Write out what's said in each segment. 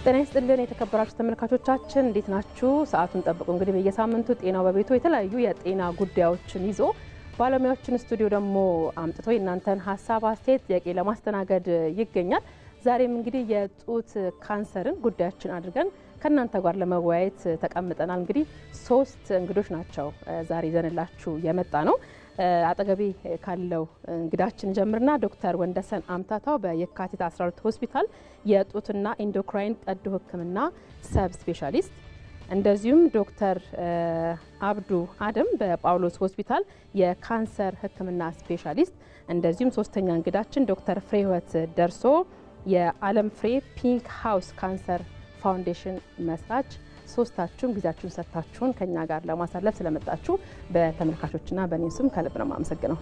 ጤና ይስጥልን የተከበራችሁ ተመልካቾቻችን እንዴት ናችሁ? ሰዓቱን ጠብቁ። እንግዲህ በየሳምንቱ ጤናው በቤቱ የተለያዩ የጤና ጉዳዮችን ይዞ ባለሙያዎችን ስቱዲዮ ደግሞ አምጥቶ እናንተን ሐሳብ አስተያየት ጥያቄ ለማስተናገድ ይገኛል። ዛሬም እንግዲህ የጡት ካንሰርን ጉዳያችን አድርገን ከናንተ ጋር ለመወያየት ተቀምጠናል። እንግዲህ 3 እንግዶች ናቸው ዛሬ ይዘንላችሁ የመጣ ነው። አጠገቤ ካለው እንግዳችን ጀምርና ዶክተር ወንደሰን አምታታው በየካቲት 12 ሆስፒታል የጡትና ኢንዶክራይን ቀዶ ሕክምና ሰብ ስፔሻሊስት፣ እንደዚሁም ዶክተር አብዱ አደም በጳውሎስ ሆስፒታል የካንሰር ሕክምና ስፔሻሊስት፣ እንደዚሁም ሶስተኛ እንግዳችን ዶክተር ፍሬህይወት ደርሶ የዓለም ፍሬ ፒንክ ሃውስ ካንሰር ፋውንዴሽን መስራች። ሶስታችሁም ጊዜያችሁን ሰጥታችሁን ከኛ ጋር ለማሳለፍ ስለመጣችሁ በተመልካቾችና በእኔም ስም ከልብ ነው የማመሰግነው።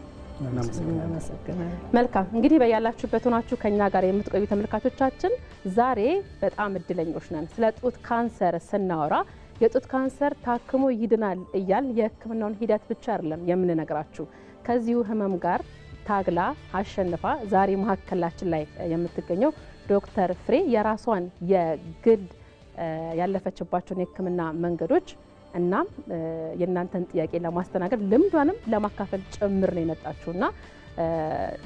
መልካም እንግዲህ በያላችሁበት ሆናችሁ ከኛ ጋር የምትቆዩ ተመልካቾቻችን ዛሬ በጣም እድለኞች ነን። ስለ ጡት ካንሰር ስናወራ የጡት ካንሰር ታክሞ ይድናል እያል የህክምናውን ሂደት ብቻ አይደለም የምንነግራችሁ። ከዚሁ ህመም ጋር ታግላ አሸንፋ ዛሬ መሀከላችን ላይ የምትገኘው ዶክተር ፍሬ የራሷን የግል ያለፈችባቸውን የህክምና መንገዶች እና የእናንተን ጥያቄ ለማስተናገድ ልምዷንም ለማካፈል ጭምር ነው የመጣችውና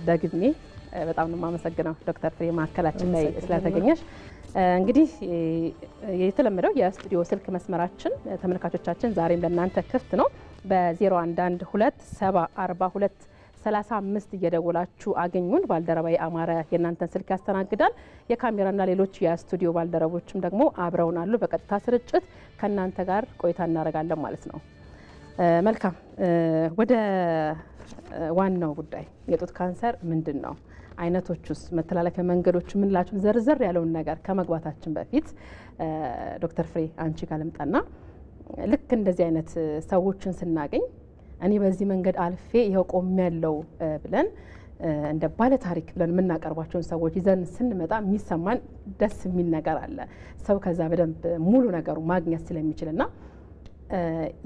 ደግሜ በጣም ነው የማመሰግነው ዶክተር ፍሬ መሀከላችን ላይ ስለተገኘሽ። እንግዲህ የተለመደው የስቱዲዮ ስልክ መስመራችን ተመልካቾቻችን ዛሬም ለእናንተ ክፍት ነው። በ0112742235 እየደወላችሁ አገኙን። ባልደረባይ አማረ የእናንተን ስልክ ያስተናግዳል። የካሜራና ሌሎች የስቱዲዮ ባልደረቦችም ደግሞ አብረውን አሉ። በቀጥታ ስርጭት ከእናንተ ጋር ቆይታ እናደርጋለን ማለት ነው። መልካም ወደ ዋናው ጉዳይ የጡት ካንሰር ምንድን ነው? አይነቶቹስ፣ መተላለፊያ መንገዶቹ ምንላችሁ? ዘርዘር ያለውን ነገር ከመግባታችን በፊት ዶክተር ፍሬ አንቺ ጋር ልምጣና ልክ እንደዚህ አይነት ሰዎችን ስናገኝ እኔ በዚህ መንገድ አልፌ ይሄው ቆም ያለው ብለን እንደ ባለ ታሪክ ብለን የምናቀርባቸውን ሰዎች ይዘን ስንመጣ የሚሰማን ደስ የሚል ነገር አለ። ሰው ከዛ በደንብ ሙሉ ነገሩ ማግኘት ስለሚችልና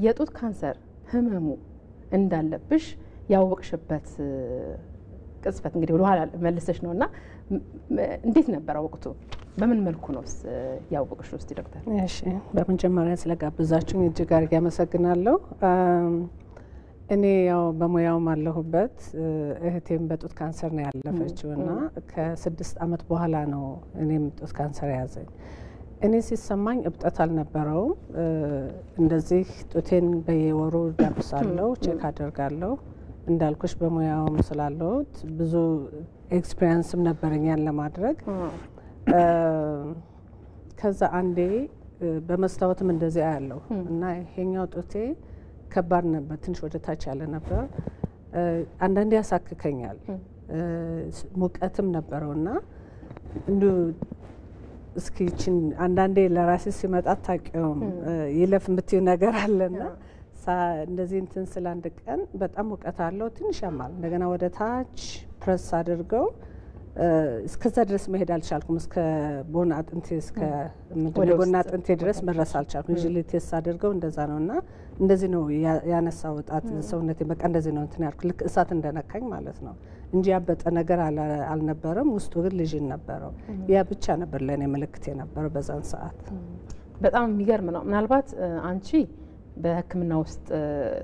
የጡት ካንሰር ህመሙ እንዳለብሽ ያወቅሽበት ቅጽበት እንግዲህ ወደ ኋላ መልሰሽ ነውና እንዴት ነበር ወቅቱ? በምን መልኩ ነው ያወቅሽው? እስቲ ዶክተር። እሺ፣ በመጀመሪያ ስለጋበዛችሁኝ እጅግ አድርጌ አመሰግናለሁ። እኔ ያው በሙያው ማለሁበት እህቴም በጡት ካንሰር ነው ያለፈችውና ከ6 ዓመት በኋላ ነው እኔም ጡት ካንሰር ያዘኝ። እኔ ሲሰማኝ እብጠት አልነበረውም። እንደዚህ ጡቴን በየወሩ ዳብሳለሁ፣ ቼክ አደርጋለሁ። እንዳልኩሽ በሙያውም ስላለሁት ብዙ ኤክስፒሪየንስም ነበረኝ ያን ለማድረግ። ከዛ አንዴ በመስታወትም እንደዚህ አያለሁ እና ይሄኛው ጡቴ ከባድ ነበር፣ ትንሽ ወደ ታች ያለ ነበር። አንዳንዴ ያሳክከኛል፣ ሙቀትም ነበረውና እንዱ እስኪችን አንዳንዴ ለራሴ ሲመጣ ታውቂውም ይለፍ የምትዩ ነገር አለና እንደዚህ እንትን ስለ አንድ ቀን በጣም ሙቀት አለው፣ ትንሽ ያማል። እንደገና ወደ ታች ፕረስ አድርገው እስከዛ ድረስ መሄድ አልቻልኩም። እስከ ቦን አጥንቴ እስከ ቦን አጥንቴ ድረስ መድረስ አልቻልኩም። ጅሊ ቴስት አድርገው እንደዛ ነውና እንደዚህ ነው ያነሳው ጣት ሰውነቴ በቃ እንደዚህ ነው እንትን ያልኩ ልክ እሳት እንደነካኝ ማለት ነው እንጂ ያበጠ ነገር አልነበረም። ውስጡ ግን ልጅን ነበረው። ያ ብቻ ነበር ለኔ ምልክት የነበረው በዛን ሰዓት። በጣም የሚገርም ነው። ምናልባት አንቺ በህክምና ውስጥ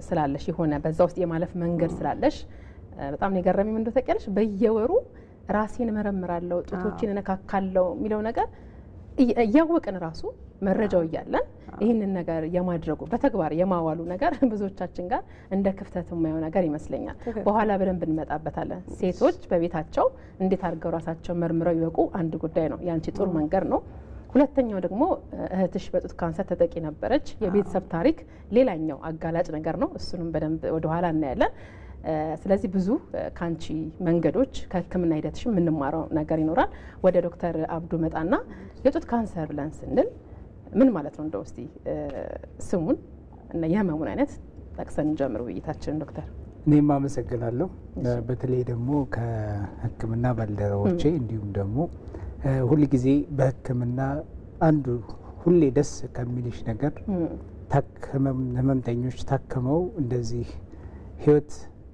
ስላለሽ የሆነ በዛ ውስጥ የማለፍ መንገድ ስላለሽ በጣም ነው የገረመኝ። ምን እንደተቀለሽ በየወሩ ራሴን መረምራለሁ፣ ጡቶችን እነካካለሁ የሚለው ነገር እያወቅን ራሱ መረጃው እያለን ይህንን ነገር የማድረጉ በተግባር የማዋሉ ነገር ብዙዎቻችን ጋር እንደ ክፍተት የማየው ነገር ይመስለኛል። በኋላ በደንብ እንመጣበታለን። ሴቶች በቤታቸው እንዴት አድርገው ራሳቸው መርምረው ይወቁ አንድ ጉዳይ ነው፣ ያንቺ ጥሩ መንገድ ነው። ሁለተኛው ደግሞ እህትሽ በጡት ካንሰር ተጠቂ ነበረች። የቤተሰብ ታሪክ ሌላኛው አጋላጭ ነገር ነው። እሱንም በደንብ ወደ ኋላ እናያለን። ስለዚህ ብዙ ካንቺ መንገዶች ከህክምና ሂደትሽ የምንማረው ነገር ይኖራል። ወደ ዶክተር አብዱ መጣና የጡት ካንሰር ብለን ስንል ምን ማለት ነው? እንደው እስቲ ስሙን እና የህመሙን አይነት ጠቅሰን እንጀምር ውይይታችንን ዶክተር። እኔም አመሰግናለሁ። በተለይ ደግሞ ከህክምና ባልደረቦቼ እንዲሁም ደግሞ ሁሉ ጊዜ በህክምና አንዱ ሁሌ ደስ ከሚልሽ ነገር ህመምተኞች ታክመው እንደዚህ ህይወት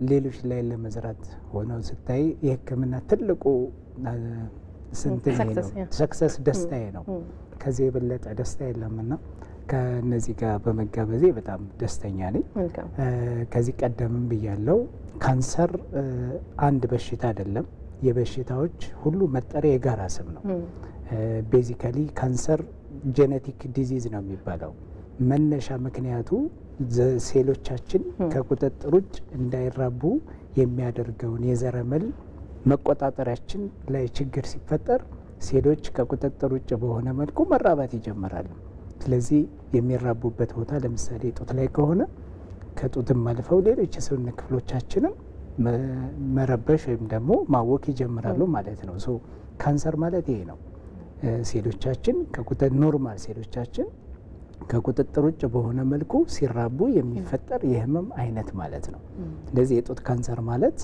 ሌሎች ላይ ለመዝራት ሆነው ስታይ የህክምና ትልቁ ስንት ነው ሰክሰስ ደስታዬ ነው። ከዚህ የበለጠ ደስታ የለምና ከነዚህ ጋር በመጋበዜ በጣም ደስተኛ ነኝ። ከዚህ ቀደምም ብያለው ካንሰር አንድ በሽታ አይደለም፣ የበሽታዎች ሁሉ መጠሪያ የጋራ ስም ነው። ቤዚካሊ ካንሰር ጄኔቲክ ዲዚዝ ነው የሚባለው። መነሻ ምክንያቱ ሴሎቻችን ከቁጥጥር ውጭ እንዳይራቡ የሚያደርገውን የዘረመል መቆጣጠሪያችን ላይ ችግር ሲፈጠር ሴሎች ከቁጥጥር ውጭ በሆነ መልኩ መራባት ይጀምራሉ። ስለዚህ የሚራቡበት ቦታ ለምሳሌ ጡት ላይ ከሆነ ከጡትም አልፈው ሌሎች የሰውነት ክፍሎቻችንም መረበሽ ወይም ደግሞ ማወክ ይጀምራሉ ማለት ነው። ሶ ካንሰር ማለት ይሄ ነው። ሴሎቻችን ኖርማል ሴሎቻችን ከቁጥጥር ውጭ በሆነ መልኩ ሲራቡ የሚፈጠር የህመም አይነት ማለት ነው። ስለዚህ የጡት ካንሰር ማለት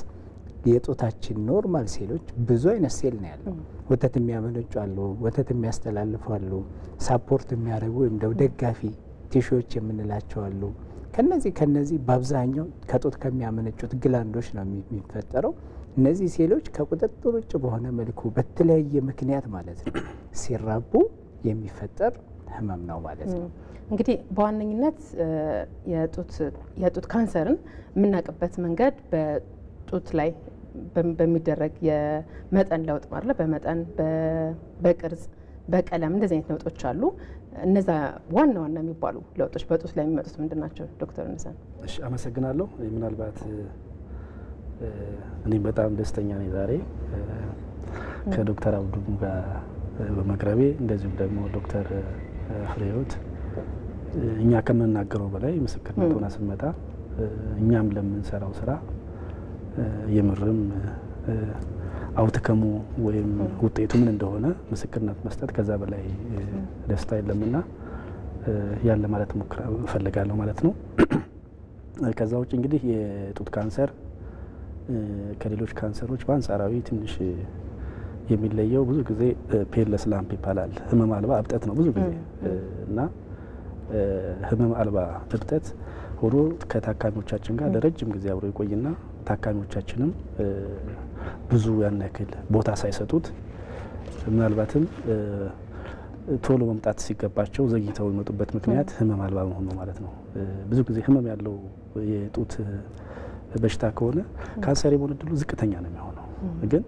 የጡታችን ኖርማል ሴሎች ብዙ አይነት ሴል ነው ያለው። ወተት የሚያመነጩ አሉ፣ ወተት የሚያስተላልፉ አሉ፣ ሳፖርት የሚያደርጉ ወይም ደግሞ ደጋፊ ቲሹዎች የምንላቸው አሉ። ከነዚህ በአብዛኛው ከጡት ከሚያመነጩት ግላንዶች ነው የሚፈጠረው። እነዚህ ሴሎች ከቁጥጥር ውጭ በሆነ መልኩ በተለያየ ምክንያት ማለት ነው ሲራቡ የሚፈጠር ህመም ነው ማለት ነው። እንግዲህ በዋነኝነት የጡት ካንሰርን የምናውቅበት መንገድ በጡት ላይ በሚደረግ የመጠን ለውጥ ማለት በመጠን በቅርጽ በቀለም እንደዚህ አይነት ለውጦች አሉ። እነዛ ዋና የሚባሉ ለውጦች በጡት ላይ የሚመጡት ምንድን ናቸው ዶክተር ንሰን? እሺ አመሰግናለሁ። ምናልባት እኔም በጣም ደስተኛ ነኝ ዛሬ ከዶክተር አብዱ ጋር በመቅረቤ፣ እንደዚሁም ደግሞ ዶክተር ፍሬህይወት እኛ ከምንናገረው በላይ ምስክርነት ሆና ስመጣ እኛም ለምንሰራው ስራ የምርም አውትከሙ ወይም ውጤቱ ምን እንደሆነ ምስክርነት መስጠት ከዛ በላይ ደስታ የለምና ያለ ማለት ሙከራ እፈልጋለሁ ማለት ነው። ከዛ ውጭ እንግዲህ የጡት ካንሰር ከሌሎች ካንሰሮች በአንጻራዊ ትንሽ የሚለየው ብዙ ጊዜ ፔንለስ ላምፕ ይባላል። ህመም አልባ እብጠት ነው ብዙ ጊዜ እና ህመም አልባ እብጠት ሆኖ ከታካሚዎቻችን ጋር ለረጅም ጊዜ አብሮ ይቆይና ታካሚዎቻችንም ብዙ ያን ያክል ቦታ ሳይሰጡት ምናልባትም ቶሎ መምጣት ሲገባቸው ዘግይተው የሚመጡበት ምክንያት ህመም አልባ መሆኑ ማለት ነው። ብዙ ጊዜ ህመም ያለው የጡት በሽታ ከሆነ ካንሰር የመሆን እድሉ ዝቅተኛ ነው የሚሆነው። ግን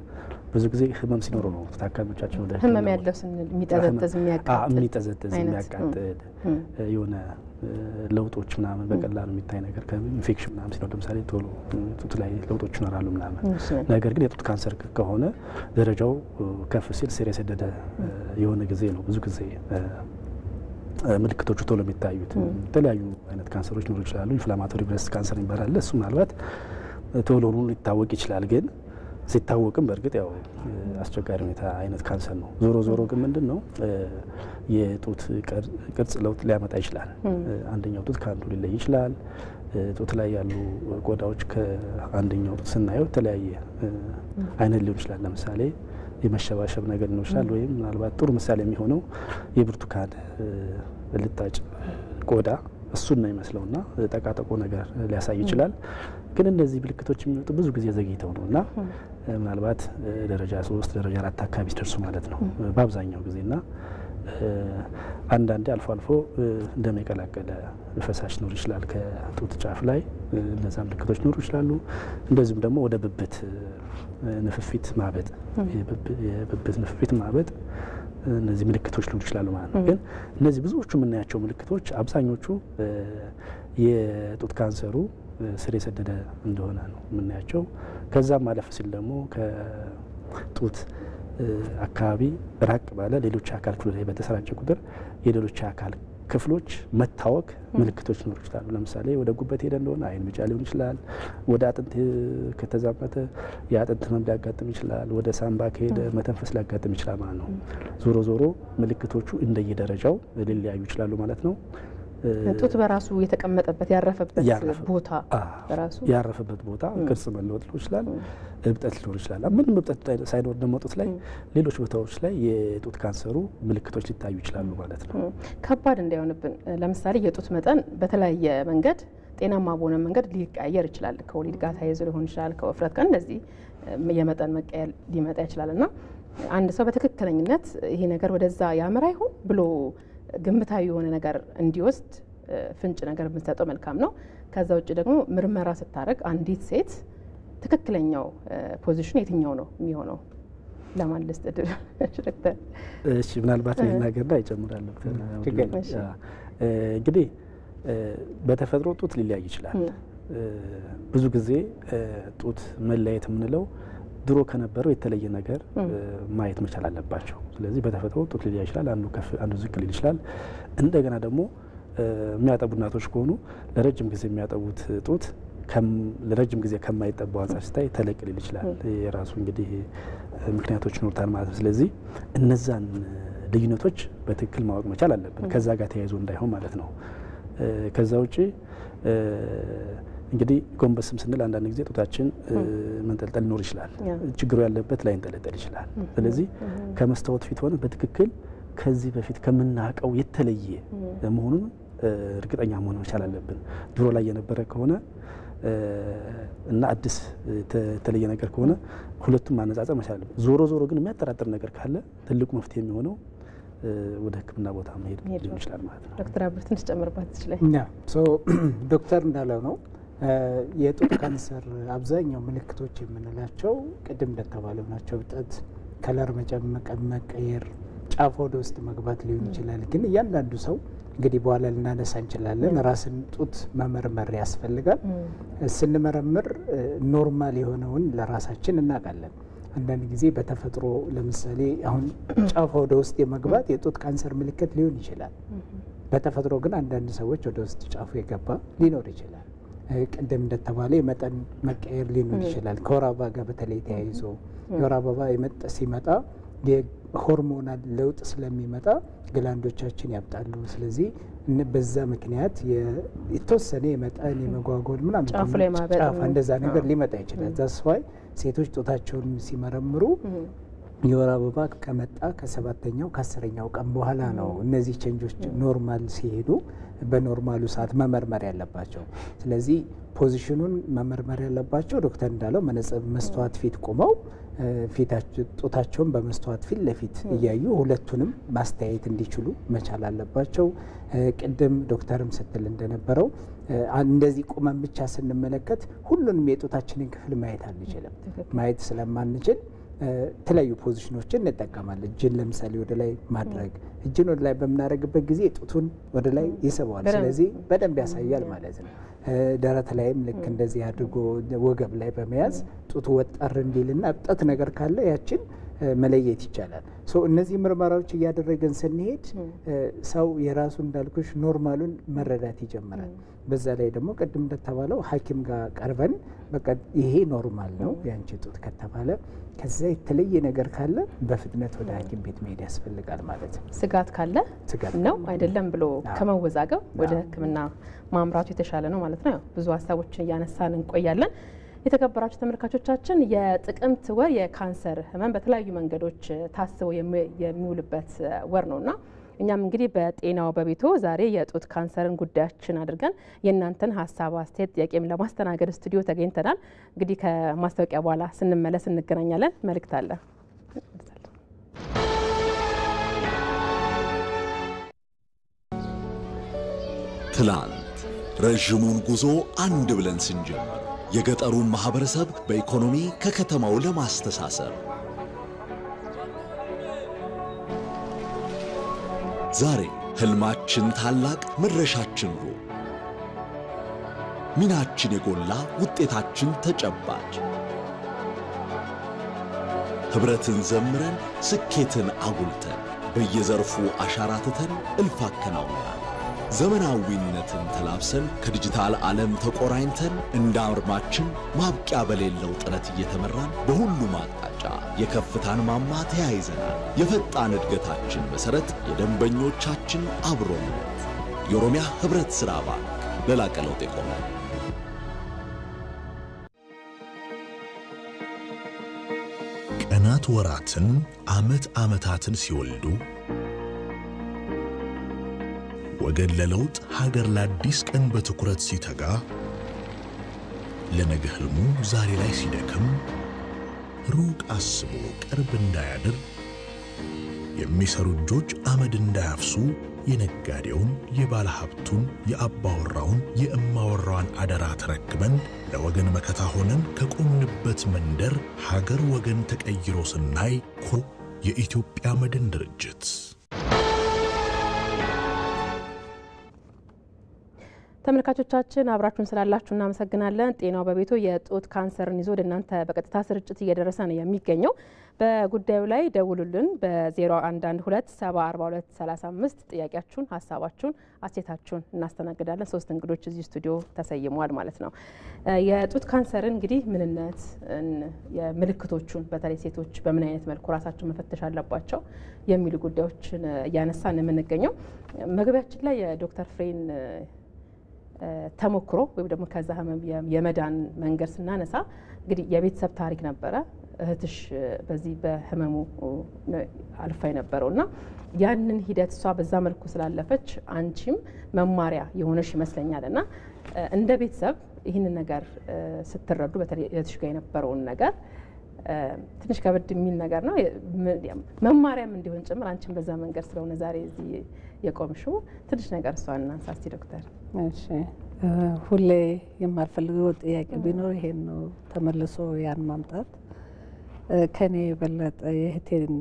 ብዙ ጊዜ ህመም ሲኖረው ነው ታካሚዎቻችን ወደ ህመም ያለው ስንል የሚጠዘጥዝ የሚያቃጥል የሆነ ለውጦች ምናምን በቀላሉ የሚታይ ነገር ከኢንፌክሽን ምናምን ሲኖር ለምሳሌ ቶሎ ጡት ላይ ለውጦች ይኖራሉ ምናምን። ነገር ግን የጡት ካንሰር ከሆነ ደረጃው ከፍ ሲል ስር የሰደደ የሆነ ጊዜ ነው ብዙ ጊዜ ምልክቶቹ ቶሎ የሚታዩት። የተለያዩ አይነት ካንሰሮች ሊኖሩ ይችላሉ። ኢንፍላማቶሪ ብሬስት ካንሰር ይባላል። እሱ ምናልባት ቶሎ ሊታወቅ ይችላል። ግን ሲታወቅም በእርግጥ ያው አስቸጋሪ ሁኔታ አይነት ካንሰር ነው። ዞሮ ግን ምንድን ነው የጡት ቅርጽ ለውጥ ሊያመጣ ይችላል። አንደኛው ጡት ከአንዱ ሊለይ ይችላል። ጡት ላይ ያሉ ቆዳዎች ከአንደኛው ጡት ስናየው የተለያየ አይነት ሊሆን ይችላል። ለምሳሌ የመሸባሸብ ነገር ሊሆን ይችላል። ወይም ምናልባት ጥሩ ምሳሌ የሚሆነው የብርቱካን ልጣጭ ቆዳ እሱን ነው ይመስለውና ጠቃጠቆ ነገር ሊያሳይ ይችላል። ግን እነዚህ ምልክቶች የሚመጡ ብዙ ጊዜ ዘግይተው ነው እና ምናልባት ደረጃ 3 ደረጃ 4 አካባቢ ሲደርሱ ማለት ነው በአብዛኛው ጊዜና አንዳንዴ አልፎ አልፎ እንደሚቀላቀለ ፈሳሽ ሊኖር ይችላል ከጡት ጫፍ ላይ። እነዛ ምልክቶች ሊኖሩ ይችላሉ። እንደዚሁም ደግሞ ወደ ብብት ንፍፊት ማበጥ፣ የብብት ንፍፊት ማበጥ እነዚህ ምልክቶች ሊሆኑ ይችላሉ ማለት ነው። ግን እነዚህ ብዙዎቹ የምናያቸው ምልክቶች አብዛኞቹ የጡት ካንሰሩ ስር የሰደደ እንደሆነ ነው የምናያቸው። ከዛም ማለፍ ሲል ደግሞ ከጡት አካባቢ ራቅ ባለ ሌሎች አካል ክፍሎች ላይ በተሰራጨ ቁጥር የሌሎች አካል ክፍሎች መታወክ ምልክቶች ሊኖሩ ይችላሉ። ለምሳሌ ወደ ጉበት ሄደ እንደሆነ አይን ቢጫ ሊሆን ይችላል። ወደ አጥንት ከተዛመተ የአጥንት ህመም ሊያጋጥም ይችላል። ወደ ሳምባ ከሄደ መተንፈስ ሊያጋጥም ይችላል ማለት ነው። ዞሮ ምልክቶቹ እንደየደረጃው ሊለያዩ ይችላሉ ማለት ነው። ጡት በራሱ የተቀመጠበት ያረፈበት ቦታ በራሱ ያረፈበት ቦታ ቅርጽ መለወጥ ሊሆን ይችላል። እብጠት ሊኖር ይችላል። ምንም እብጠት ሳይኖር ደግሞ ጡት ላይ ሌሎች ቦታዎች ላይ የጡት ካንሰሩ ምልክቶች ሊታዩ ይችላሉ ማለት ነው። ከባድ እንዳይሆንብን ለምሳሌ የጡት መጠን በተለያየ መንገድ ጤናማ በሆነ መንገድ ሊቀያየር ይችላል። ከወሊድ ጋር ተያይዞ ሊሆን ይችላል። ከውፍረት ጋር እንደዚህ የመጠን መቀየር ሊመጣ ይችላል እና አንድ ሰው በትክክለኝነት ይሄ ነገር ወደዛ ያመራ ይሆን ብሎ ግምታዊ የሆነ ነገር እንዲወስድ ፍንጭ ነገር ብንሰጠው መልካም ነው። ከዛ ውጭ ደግሞ ምርመራ ስታረግ አንዲት ሴት ትክክለኛው ፖዚሽን የትኛው ነው የሚሆነው ለማለት ዶክተር? እሺ ምናልባት ነገር ላይ ይጨምራል ዶክተር። እንግዲህ በተፈጥሮ ጡት ሊለያይ ይችላል። ብዙ ጊዜ ጡት መለያየት የምንለው ድሮ ከነበረው የተለየ ነገር ማየት መቻል አለባቸው። ስለዚህ በተፈጥሮ ጡት ሊለያይ ይችላል። አንዱ ዝቅ ሊል ይችላል። እንደገና ደግሞ የሚያጠቡ እናቶች ከሆኑ ለረጅም ጊዜ የሚያጠቡት ጡት ለረጅም ጊዜ ከማይጠባው አንጻር ሲታይ ተለቅ ሊል ይችላል። የራሱ እንግዲህ ምክንያቶች ይኖሩታል ማለት ነው። ስለዚህ እነዛን ልዩነቶች በትክክል ማወቅ መቻል አለብን፣ ከዛ ጋር ተያይዞ እንዳይሆን ማለት ነው። ከዛ ውጪ እንግዲህ ጎንበስም ስንል አንዳንድ ጊዜ ጡታችን መንጠልጠል ሊኖር ይችላል። ችግሩ ያለበት ላይ እንጠለጠል ይችላል። ስለዚህ ከመስታወት ፊት ሆነ በትክክል ከዚህ በፊት ከምናውቀው የተለየ መሆኑን እርግጠኛ መሆን መቻል አለብን። ድሮ ላይ የነበረ ከሆነ እና አዲስ የተለየ ነገር ከሆነ ሁለቱም ማነጻጸር መቻል አለብን። ዞሮ ዞሮ ግን የሚያጠራጥር ነገር ካለ ትልቁ መፍትሄ የሚሆነው ወደ ሕክምና ቦታ መሄድ ሊሆን ይችላል ማለት ነው። ዶክተር አብርት ትንሽ ጨምርባት ይችላል። ዶክተር እንዳለው ነው የጡት ካንሰር አብዛኛው ምልክቶች የምንላቸው ቅድም እንደተባለው ናቸው። እብጠት፣ ከለር መቀየር፣ ጫፍ ወደ ውስጥ መግባት ሊሆን ይችላል። ግን እያንዳንዱ ሰው እንግዲህ በኋላ ልናነሳ እንችላለን ራስን ጡት መመርመር ያስፈልጋል። ስንመረምር ኖርማል የሆነውን ለራሳችን እናውቃለን። አንዳንድ ጊዜ በተፈጥሮ ለምሳሌ አሁን ጫፍ ወደ ውስጥ የመግባት የጡት ካንሰር ምልክት ሊሆን ይችላል። በተፈጥሮ ግን አንዳንድ ሰዎች ወደ ውስጥ ጫፉ የገባ ሊኖር ይችላል። ቅድም እንደተባለ የመጠን መቀየር ሊኖር ይችላል። ከወር አበባ ጋር በተለይ ተያይዞ የወር አበባ ሲመጣ የሆርሞናል ለውጥ ስለሚመጣ ግላንዶቻችን ያብጣሉ። ስለዚህ በዛ ምክንያት የተወሰነ የመጠን የመጓጎል ምናምን ጫፍ እንደዛ ነገር ሊመጣ ይችላል። ዛስ ዋይ ሴቶች ጡታቸውን ሲመረምሩ የወር አበባ ከመጣ ከ7ኛው ከ10ኛው ቀን በኋላ ነው እነዚህ ቼንጆች ኖርማል ሲሄዱ በኖርማሉ ሰዓት መመርመር ያለባቸው። ስለዚህ ፖዚሽኑን መመርመር ያለባቸው ዶክተር እንዳለው መስተዋት ፊት ቆመው ጡታቸውን በመስተዋት ፊት ለፊት እያዩ ሁለቱንም ማስተያየት እንዲችሉ መቻል አለባቸው። ቅድም ዶክተርም ስትል እንደነበረው እንደዚህ ቁመን ብቻ ስንመለከት ሁሉንም የጡታችንን ክፍል ማየት አንችልም። ማየት ስለማንችል የተለያዩ ፖዚሽኖችን እንጠቀማለን። እጅን ለምሳሌ ወደ ላይ ማድረግ፣ እጅን ወደ ላይ በምናደርግበት ጊዜ ጡቱን ወደ ላይ ይስበዋል። ስለዚህ በደንብ ያሳያል ማለት ነው። ደረት ላይም ልክ እንደዚህ አድርጎ ወገብ ላይ በመያዝ ጡቱ ወጠር እንዲልና እብጠት ነገር ካለ ያችን መለየት ይቻላል። እነዚህ ምርመራዎች እያደረገን ስንሄድ ሰው የራሱ እንዳልኩሽ ኖርማሉን መረዳት ይጀምራል። በዛ ላይ ደግሞ ቅድም እንደተባለው ሐኪም ጋር ቀርበን በቃ ይሄ ኖርማል ነው ያንቺ ጡት ከተባለ ከዛ የተለየ ነገር ካለ በፍጥነት ወደ ሐኪም ቤት መሄድ ያስፈልጋል ማለት ነው። ስጋት ካለ ነው አይደለም ብሎ ከመወዛገብ ወደ ሕክምና ማምራቱ የተሻለ ነው ማለት ነው። ብዙ ሀሳቦችን እያነሳን እንቆያለን። የተከበራችሁ ተመልካቾቻችን የጥቅምት ወር የካንሰር ህመም በተለያዩ መንገዶች ታስበው የሚውልበት ወር ነውና እኛም እንግዲህ በጤናው በቤቶ ዛሬ የጡት ካንሰርን ጉዳያችን አድርገን የእናንተን ሀሳብ፣ አስተያየት፣ ጥያቄም ለማስተናገድ ስቱዲዮ ተገኝተናል። እንግዲህ ከማስታወቂያ በኋላ ስንመለስ እንገናኛለን። መልእክት አለ። ትላንት ረዥሙን ጉዞ አንድ ብለን ስንጀምር የገጠሩን ማህበረሰብ በኢኮኖሚ ከከተማው ለማስተሳሰር ዛሬ ህልማችን ታላቅ መድረሻችን ሩቅ ሚናችን የጎላ ውጤታችን ተጨባጭ ህብረትን ዘምረን ስኬትን አጉልተን በየዘርፉ አሻራትተን እልፍ አከናውነናል። ዘመናዊነትን ተላብሰን ከዲጂታል ዓለም ተቆራኝተን እንደ አርማችን ማብቂያ በሌለው ጥረት እየተመራን በሁሉም አቅጣጫ የከፍታን ማማ ተያይዘናል። የፈጣን እድገታችን መሰረት የደንበኞቻችን አብሮነት የኦሮሚያ ህብረት ሥራ ባንክ ለላቀ ለውጥ የቆመ ቀናት ወራትን ዓመታትን ሲወልዱ ወገን ለለውጥ ሀገር ለአዲስ ቀን በትኩረት ሲተጋ ለነገ ህልሙ ዛሬ ላይ ሲደክም ሩቅ አስቦ ቅርብ እንዳያድር የሚሰሩ እጆች አመድ እንዳያፍሱ የነጋዴውን የባለ ሀብቱን የአባወራውን የእማወራዋን አደራ ተረክበን ለወገን መከታ ሆነን ከቆምንበት መንደር ሀገር ወገን ተቀይሮ ስናይ የኢትዮጵያ መድን ድርጅት ተመልካቾቻችን አብራችሁን ስላላችሁ እናመሰግናለን። ጤናው በቤቱ የጡት ካንሰርን ይዞ ወደናንተ በቀጥታ ስርጭት እየደረሰ ነው የሚገኘው። በጉዳዩ ላይ ደውሉልን በ0112704235 ጥያቄያችሁን፣ ሀሳባችሁን፣ አስተያየታችሁን እናስተናግዳለን። 3 እንግዶች እዚህ ስቱዲዮ ተሰይመዋል ማለት ነው። የጡት ካንሰርን እንግዲህ ምንነት፣ የምልክቶቹን በተለይ ሴቶች በምን አይነት መልኩ ራሳቸውን መፈተሽ አለባቸው የሚሉ ጉዳዮችን እያነሳን የምንገኘው መግቢያችን ላይ የዶክተር ፍሬን ተሞክሮ ወይም ደግሞ ከዛ ህመም የመዳን መንገድ ስናነሳ እንግዲህ የቤተሰብ ታሪክ ነበረ። እህትሽ በዚህ በህመሙ አልፋ የነበረውና ያንን ሂደት እሷ በዛ መልኩ ስላለፈች አንቺም መማሪያ የሆነሽ ይመስለኛልና እንደ ቤተሰብ ይህንን ነገር ስትረዱ በተለይ እህትሽ ጋር የነበረውን ነገር ትንሽ ከበድ የሚል ነገር ነው። መማሪያም እንዲሆን ጭምር አንቺም በዛ መንገድ ስለሆነ ዛሬ እዚህ የቆምሽው ትንሽ ነገር እሷን እናንሳ እስቲ ዶክተር። እሺ ሁሌ የማልፈልገው ጥያቄ ቢኖር ይሄን ነው፣ ተመልሶ ያን ማምጣት ከኔ የበለጠ የእህቴን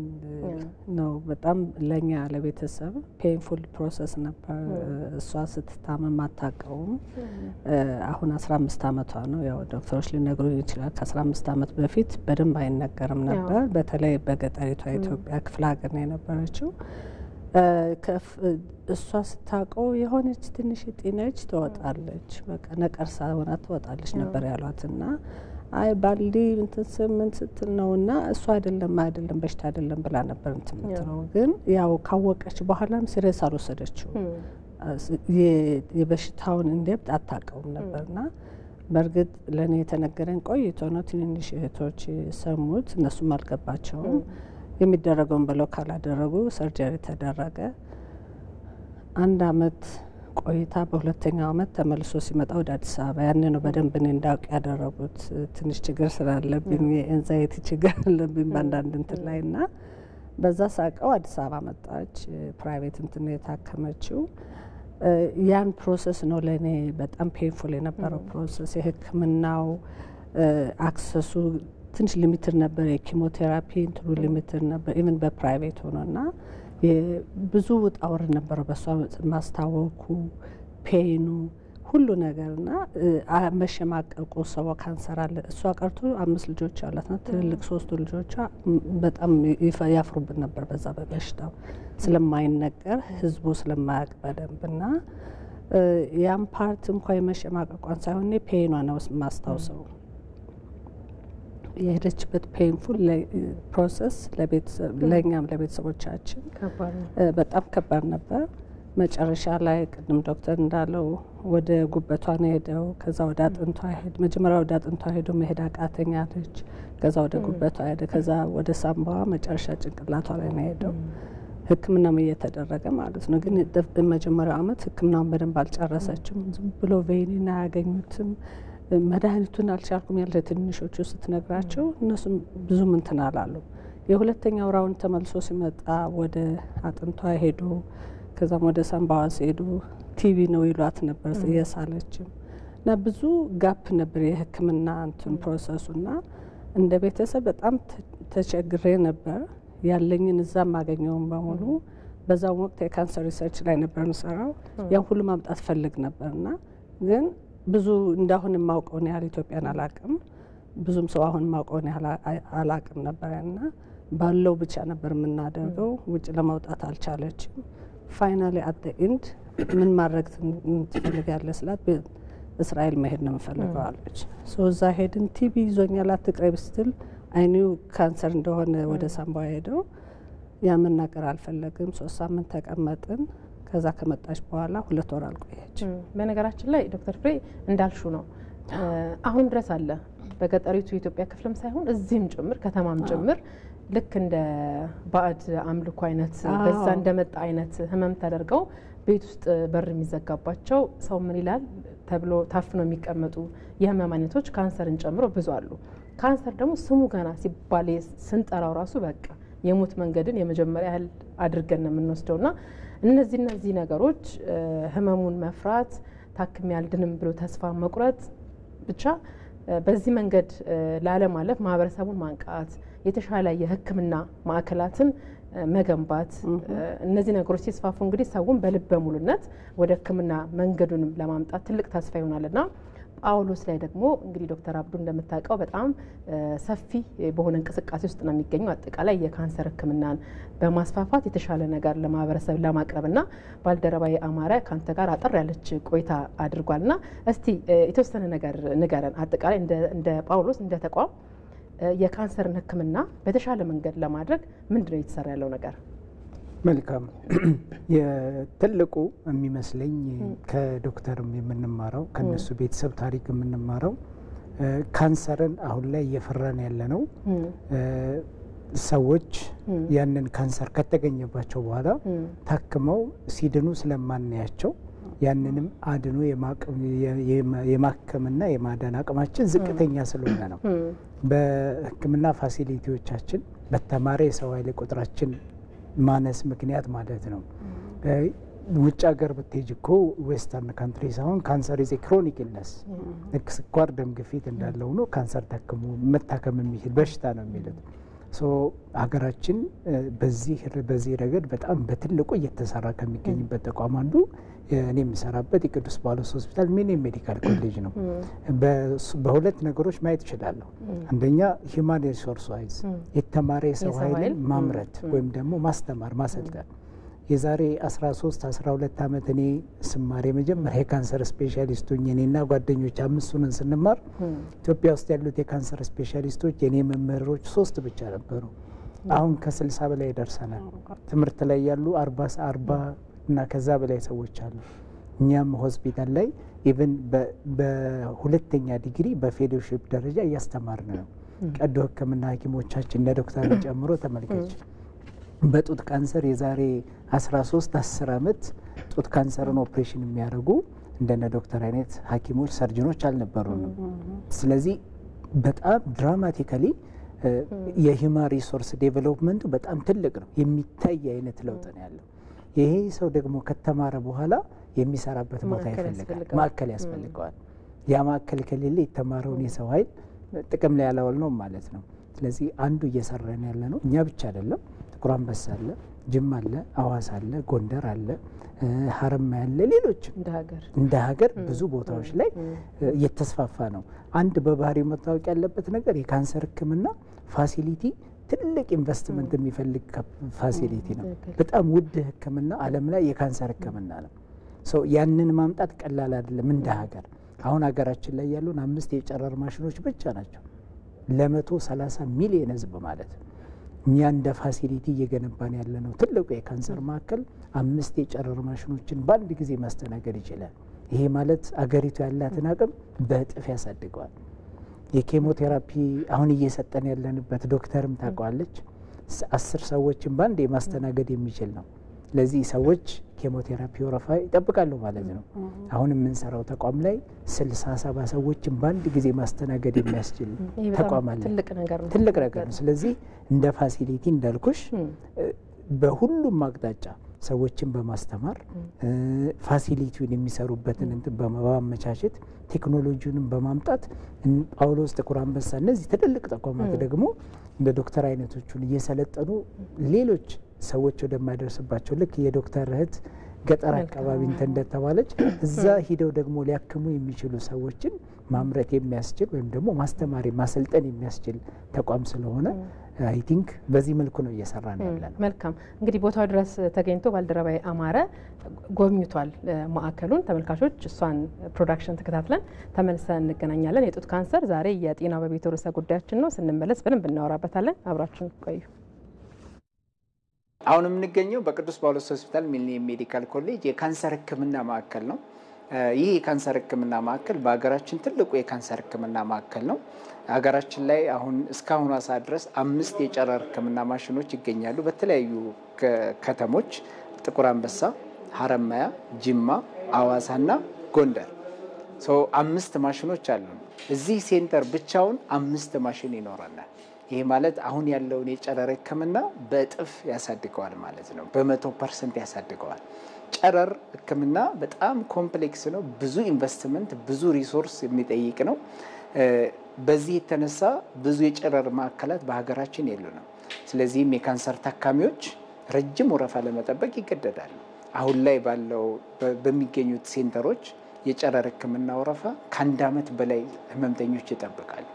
ነው። በጣም ለኛ ለቤተሰብ ፔንፉል ፕሮሰስ ነበር። እሷ ስትታመም አታውቀውም። አሁን 15 ዓመቷ ነው። ያው ዶክተሮች ሊነግሩ ይችላል። ከ15 ዓመት በፊት በደንብ አይነገርም ነበር። በተለይ በገጠሪቷ ኢትዮጵያ ክፍለ ሀገር ነው የነበረችው። እሷ ስታውቀው የሆነች ትንሽ ጤነች ትወጣለች፣ በቃ ነቀርሳ ሆና ትወጣለች ነበር ያሏትና አይ ባልዲ ምን ስትል ነውና እሷ አይደለም በሽታ አይደለም ብላ ነበር እንትምትለው። ግን ያው ካወቀች በኋላም ሲሪየስ አልወሰደችው። የበሽታውን እንደብጥ አታውቀውም ነበርና በእርግጥ ለኔ የተነገረን ቆይቶ ነው። ትንንሽ እህቶች ሰሙት፣ እነሱም አልገባቸውም። የሚደረገውን ብለው ካላደረጉ ሰርጀሪ ተደረገ። 1 አመት ቆይታ በሁለተኛው አመት ተመልሶ ሲመጣ ወደ አዲስ አበባ ያን ነው በደንብ እኔ እንዳውቅ ያደረጉት። ትንሽ ችግር ስላለብኝ የኤንዛይቲ ችግር አለብኝ በአንዳንድ እንትን ላይና በዛ ሳቀው አዲስ አበባ መጣች። ፕራይቬት እንትን የታከመችው ያን ፕሮሰስ ነው ለኔ በጣም ፔንፉል የነበረው ፕሮሰስ። የሕክምናው አክሰሱ ትንሽ ሊሚትድ ነበር። የኪሞቴራፒ እንትኑ ሊሚትድ ነበር ኢቭን በፕራይቬት ሆኖና ብዙ ውጣ ውረድ ነበረ። በሷ ማስታወኩ ፔኑ ሁሉ ነገርና መሸማቀቁ። ሰው ካንሰር አለ እሷ ቀርቶ 5 ልጆች አላትና ትልልቅ 3 ልጆቿ በጣም ያፍሩብን ነበር በዛ በበሽታው ስለማይነገር ህዝቡ ስለማያውቅ በደንብና ያን ፓርት እንኳን የመሸማቀቋን ሳይሆን ፔኗ ነው ማስታውሰው። የሄደችበት ፔንፉል ፕሮሰስ ለእኛም ለቤተሰቦቻችን በጣም ከባድ ነበር። መጨረሻ ላይ ቅድም ዶክተር እንዳለው ወደ ጉበቷ ነው ሄደው፣ ከዛ ወደ አጥንቷ ሄድ። መጀመሪያ ወደ አጥንቷ ሄደው መሄድ አቃተኛለች። ከዛ ወደ ጉበቷ ሄደ፣ ከዛ ወደ ሳምባዋ፣ መጨረሻ ጭንቅላቷ ላይ ነው ሄደው። ሕክምናም እየተደረገ ማለት ነው። ግን መጀመሪያው አመት ሕክምናውን በደንብ አልጨረሰችም። ዝም ብሎ ቬኒን አያገኙትም። መድኃኒቱን አልቻልኩም ያለ ትንሾቹ ስትነግራቸው እነሱም ብዙም እንትን አላሉ። የሁለተኛው ራውንድ ተመልሶ ሲመጣ ወደ አጥንቷ ሄዶ ከዛም ወደ ሳምባዋ ሲሄዱ ቲቪ ነው ይሏት ነበር እየሳለችም እና ብዙ ጋፕ ነበር የሕክምና እንትን ፕሮሰሱና እንደ ቤተሰብ በጣም ተቸግሬ ነበር። ያለኝን እዛ ማገኘውን በሙሉ በዛው ወቅት የካንሰር ሪሰርች ላይ ነበር የምሰራው። ያን ሁሉ ማምጣት ፈልግ ነበርና ግን ብዙ እንዳሁን ማውቀውን ያህል ኢትዮጵያን አላቅም። ብዙም ሰው አሁን ማውቀውን ያህል አላቅም ነበርና ባለው ብቻ ነበር የምናደርገው። ውጭ ለማውጣት አልቻለችም። ፋይናሊ አት ዘ ኤንድ ምን ማድረግ ትፈልጋለህ ስላት እስራኤል መሄድ ነው የምፈልገው አለች። እዛ ሄድን። ቲቪ ይዞኛል አትቅረብ ስትል አይኒው ካንሰር እንደሆነ ወደ ሳምባ ሄደው ያን መናገር አልፈለግም። 3 ሳምንት ተቀመጥን። ከዛ ከመጣች በኋላ 2 ወር አልቆየች። በነገራችን ላይ ዶክተር ፍሬ እንዳልሹ ነው አሁን ድረስ አለ በገጠሪቱ የኢትዮጵያ ክፍልም ሳይሆን እዚህም ጭምር ከተማም ጭምር ልክ እንደ ባዕድ አምልኮ አይነት በዛ እንደመጣ አይነት ህመም ተደርገው ቤት ውስጥ በር የሚዘጋባቸው ሰው ምን ይላል ተብሎ ታፍነው የሚቀመጡ የህመም አይነቶች ካንሰርን ጨምሮ ብዙ አሉ። ካንሰር ደግሞ ስሙ ገና ሲባል ስንጠራው ራሱ በቃ የሞት መንገድን የመጀመሪያ ያህል አድርገን ነው የምንወስደውና እነዚህ ነገሮች ህመሙን መፍራት ታክም ያልድንም ብሎ ተስፋ መቁረጥ ብቻ በዚህ መንገድ ላለማለፍ ማህበረሰቡን ማንቃት የተሻለ የህክምና ማዕከላትን መገንባት እነዚህ ነገሮች ሲስፋፉ እንግዲህ ሰውን በልበ ሙሉነት ወደ ህክምና መንገዱንም ለማምጣት ትልቅ ተስፋ ይሆናልና ጳውሎስ ላይ ደግሞ እንግዲህ ዶክተር አብዱ እንደምታውቀው በጣም ሰፊ በሆነ እንቅስቃሴ ውስጥ ነው የሚገኘው አጠቃላይ የካንሰር ህክምናን በማስፋፋት የተሻለ ነገር ለማህበረሰብ ለማቅረብና ባልደረባዬ አማረ ካንተ ጋር አጠር ያለች ቆይታ አድርጓልና እስቲ የተወሰነ ነገር ንገረን አጠቃላይ እንደ ጳውሎስ እንደ ተቋም የካንሰርን ህክምና በተሻለ መንገድ ለማድረግ ምንድነው እየተሰራ ያለው ነገር? መልካም የትልቁ የሚመስለኝ ከዶክተርም የምንማረው ከነሱ ቤተሰብ ታሪክ የምንማረው ካንሰርን አሁን ላይ እየፈራን ያለ ነው። ሰዎች ያንን ካንሰር ከተገኘባቸው በኋላ ታክመው ሲድኑ ስለማናያቸው ያንንም አድኖ የማከምና የማዳን አቅማችን ዝቅተኛ ስለሆነ ነው። በህክምና ፋሲሊቲዎቻችን በተማረ የሰው ኃይል ቁጥራችን ማነስ ምክንያት ማለት ነው። ውጭ ሀገር ብትሄጂ እኮ ዌስተርን ካንትሪስ አሁን ካንሰር ኢዝ ክሮኒክ ኢልነስ ስኳር ደም ግፊት እንዳለው ነው ካንሰር ታክሙ መታከም የሚችል በሽታ ነው የሚሉት። ሶ ሀገራችን በዚህ ረገድ በጣም በትልቁ እየተሰራ ከሚገኝበት ተቋም አንዱ እኔ የምሰራበት የቅዱስ ጳውሎስ ሆስፒታል ሚኒ ሜዲካል ኮሌጅ ነው። በሁለት ነገሮች ማየት ይችላለሁ። አንደኛ ሂውማን ሪሶርስ ዋይዝ የተማረ የሰው ኃይልን ማምረት ወይም ደግሞ ማስተማር ማሰልጠን። የዛሬ 13-12 ዓመት እኔ ስማር የመጀመሪያ የካንሰር ስፔሻሊስት ሆኜ እኔና ጓደኞች 5 ሆነን ስንማር ኢትዮጵያ ውስጥ ያሉት የካንሰር ስፔሻሊስቶች የኔ መምህሮች 3 ብቻ ነበሩ። አሁን ከ60 በላይ ደርሰናል። ትምህርት ላይ ያሉ 40 እና ከዛ በላይ ሰዎች አሉ። እኛም ሆስፒታል ላይ ኢቭን በሁለተኛ ዲግሪ በፌሎሺፕ ደረጃ እያስተማርን ነው። ቀዶ ህክምና ሐኪሞቻችን እንደ ዶክተር ጨምሮ ተመልከች። በጡት ካንሰር የዛሬ 13-10 ዓመት ጡት ካንሰርን ኦፕሬሽን የሚያደርጉ እንደነ ዶክተር አይነት ሐኪሞች ሰርጅኖች አልነበሩንም። ስለዚህ በጣም ድራማቲካሊ የሂውማን ሪሶርስ ዴቨሎፕመንቱ በጣም ትልቅ ነው። የሚታይ አይነት ለውጥ ነው ያለው። ይሄ ሰው ደግሞ ከተማረ በኋላ የሚሰራበት ቦታ ይፈልጋል፣ ማዕከል ያስፈልገዋል። ያ ማዕከል ከሌለ የተማረውን የሰው ኃይል ጥቅም ላይ ያላዋል ነው ማለት ነው። ስለዚህ አንዱ እየሰራን ያለ ነው። እኛ ብቻ አይደለም፣ ጥቁር አንበሳ አለ፣ ጅማ አለ፣ አዋሳ አለ፣ ጎንደር አለ፣ ሀረማያ አለ፣ ሌሎች እንደ ሀገር ብዙ ቦታዎች ላይ እየተስፋፋ ነው። አንድ በባህሪው መታወቅ ያለበት ነገር የካንሰር ህክምና ፋሲሊቲ ትልቅ ኢንቨስትመንት የሚፈልግ ፋሲሊቲ ነው። በጣም ውድ ህክምና ዓለም ላይ የካንሰር ህክምና ነው። ያንን ማምጣት ቀላል አይደለም። እንደ ሀገር አሁን ሀገራችን ላይ ያሉን 5 የጨረር ማሽኖች ብቻ ናቸው ለ130 ሚሊዮን ህዝብ ማለት ነው። እኛ እንደ ፋሲሊቲ እየገነባን ያለ ነው ትልቁ የካንሰር ማዕከል 5 የጨረር ማሽኖችን በአንድ ጊዜ ማስተናገድ ይችላል። ይሄ ማለት አገሪቱ ያላትን አቅም በእጥፍ ያሳድገዋል። የኬሞቴራፒ አሁን እየሰጠን ያለንበት ዶክተርም ታውቀዋለች 10 ሰዎችን በአንድ ማስተናገድ የሚችል ነው። ለዚህ ሰዎች ኬሞቴራፒ ወረፋ ይጠብቃሉ ማለት ነው። አሁን የምንሰራው ተቋም ላይ 60-70 ሰዎችን በአንድ ጊዜ ማስተናገድ የሚያስችል ተቋም አለ። ትልቅ ነገር ነው። ስለዚህ እንደ ፋሲሊቲ እንዳልኩሽ በሁሉም አቅጣጫ ሰዎችን በማስተማር ፋሲሊቲውን የሚሰሩበትን እንትን በማመቻቸት ቴክኖሎጂውንም በማምጣት ጳውሎስ፣ ጥቁር አንበሳ እነዚህ ትልልቅ ተቋማት ደግሞ እንደ ዶክተር አይነቶቹን እየሰለጠኑ ሌሎች ሰዎች ወደማይደርስባቸው ልክ የዶክተር እህት ገጠር አካባቢ እንትን እንደተባለች እዛ ሂደው ደግሞ ሊያክሙ የሚችሉ ሰዎችን ማምረት የሚያስችል ወይም ደግሞ ማስተማሪ ማሰልጠን የሚያስችል ተቋም ስለሆነ አይ ቲንክ በዚህ መልኩ ነው እየሰራ ነው ያለነው። መልካም እንግዲህ ቦታው ድረስ ተገኝቶ ባልደረባይ አማረ ጎብኝቷል ማዕከሉን። ተመልካቾች እሷን ፕሮዳክሽን ተከታትለን ተመልሰን እንገናኛለን። የጡት ካንሰር ዛሬ የጤና በቤት ርዕሰ ጉዳያችን ነው። ስንመለስ በደንብ እናወራበታለን። አብራችሁን ቆዩ። አሁን የምንገኘው በቅዱስ ጳውሎስ ሆስፒታል ሚሊኒየም ሜዲካል ኮሌጅ የካንሰር ህክምና ማዕከል ነው። ይህ የካንሰር ህክምና ማዕከል በሀገራችን ትልቁ የካንሰር ህክምና ማዕከል ነው። ሀገራችን ላይ አሁን እስካሁን ሰዓት ድረስ 5 የጨረር ህክምና ማሽኖች ይገኛሉ በተለያዩ ከተሞች ጥቁር አንበሳ፣ ሀረማያ፣ ጅማ፣ አዋሳና ጎንደር። 5 ማሽኖች አሉ። እዚህ ሴንተር ብቻውን 5 ማሽን ይኖረናል። ይሄ ማለት አሁን ያለውን የጨረር ሕክምና በእጥፍ ያሳድገዋል ማለት ነው። በ100% ያሳድገዋል። ጨረር ሕክምና በጣም ኮምፕሌክስ ነው። ብዙ ኢንቨስትመንት፣ ብዙ ሪሶርስ የሚጠይቅ ነው። በዚህ የተነሳ ብዙ የጨረር ማዕከላት በሀገራችን የሉንም። ስለዚህም የካንሰር ታካሚዎች ረጅም ወረፋ ለመጠበቅ ይገደዳሉ። አሁን ላይ ባለው በሚገኙት ሴንተሮች የጨረር ሕክምና ወረፋ ከ1 ዓመት በላይ ህመምተኞች ይጠብቃሉ።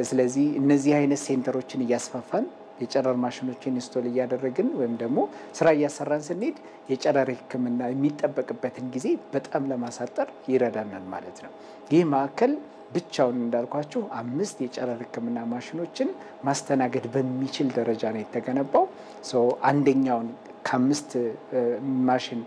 ስለዚህ እነዚህ አይነት ሴንተሮችን እያስፋፋን የጨረር ማሽኖችን ኢንስቶል እያደረግን ወይም ደግሞ ስራ እያሰራን ስንሄድ የጨረር ሕክምና የሚጠበቅበትን ጊዜ በጣም ለማሳጠር ይረዳናል ማለት ነው። ይህ ማዕከል ብቻውን እንዳልኳችሁ 5 የጨረር ሕክምና ማሽኖችን ማስተናገድ በሚችል ደረጃ ነው የተገነባው። አንደኛውን ከ5 ማሽን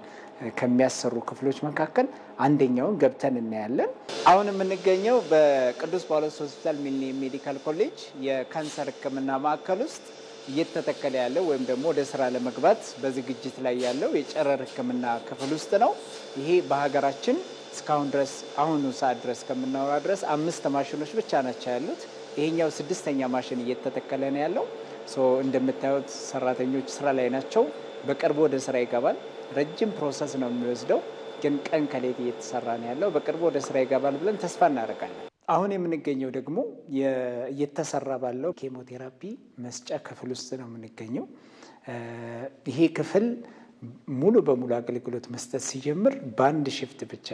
ከሚያሰሩ ክፍሎች መካከል አንደኛውን ገብተን እናያለን። አሁን የምንገኘው በቅዱስ ጳውሎስ ሆስፒታል ሚሊኒየም ሜዲካል ኮሌጅ የካንሰር ሕክምና ማዕከል ውስጥ እየተተከለ ያለው ወይም ደግሞ ወደ ስራ ለመግባት በዝግጅት ላይ ያለው የጨረር ሕክምና ክፍል ውስጥ ነው። ይሄ በሀገራችን እስካሁን ድረስ አሁኑ ሰዓት ድረስ ከምናወራ ድረስ 5 ማሽኖች ብቻ ናቸው ያሉት። ይሄኛው 6ኛ ማሽን እየተተከለ ነው ያለው። እንደምታዩት ሰራተኞች ስራ ላይ ናቸው። በቅርቡ ወደ ስራ ይገባል። ረጅም ፕሮሰስ ነው የሚወስደው፣ ግን ቀን ከሌት እየተሰራ ነው ያለው። በቅርቡ ወደ ስራ ይገባል ብለን ተስፋ እናደርጋለን። አሁን የምንገኘው ደግሞ እየተሰራ ባለው ኬሞቴራፒ መስጫ ክፍል ውስጥ ነው የምንገኘው። ይሄ ክፍል ሙሉ በሙሉ አገልግሎት መስጠት ሲጀምር በአንድ ሽፍት ብቻ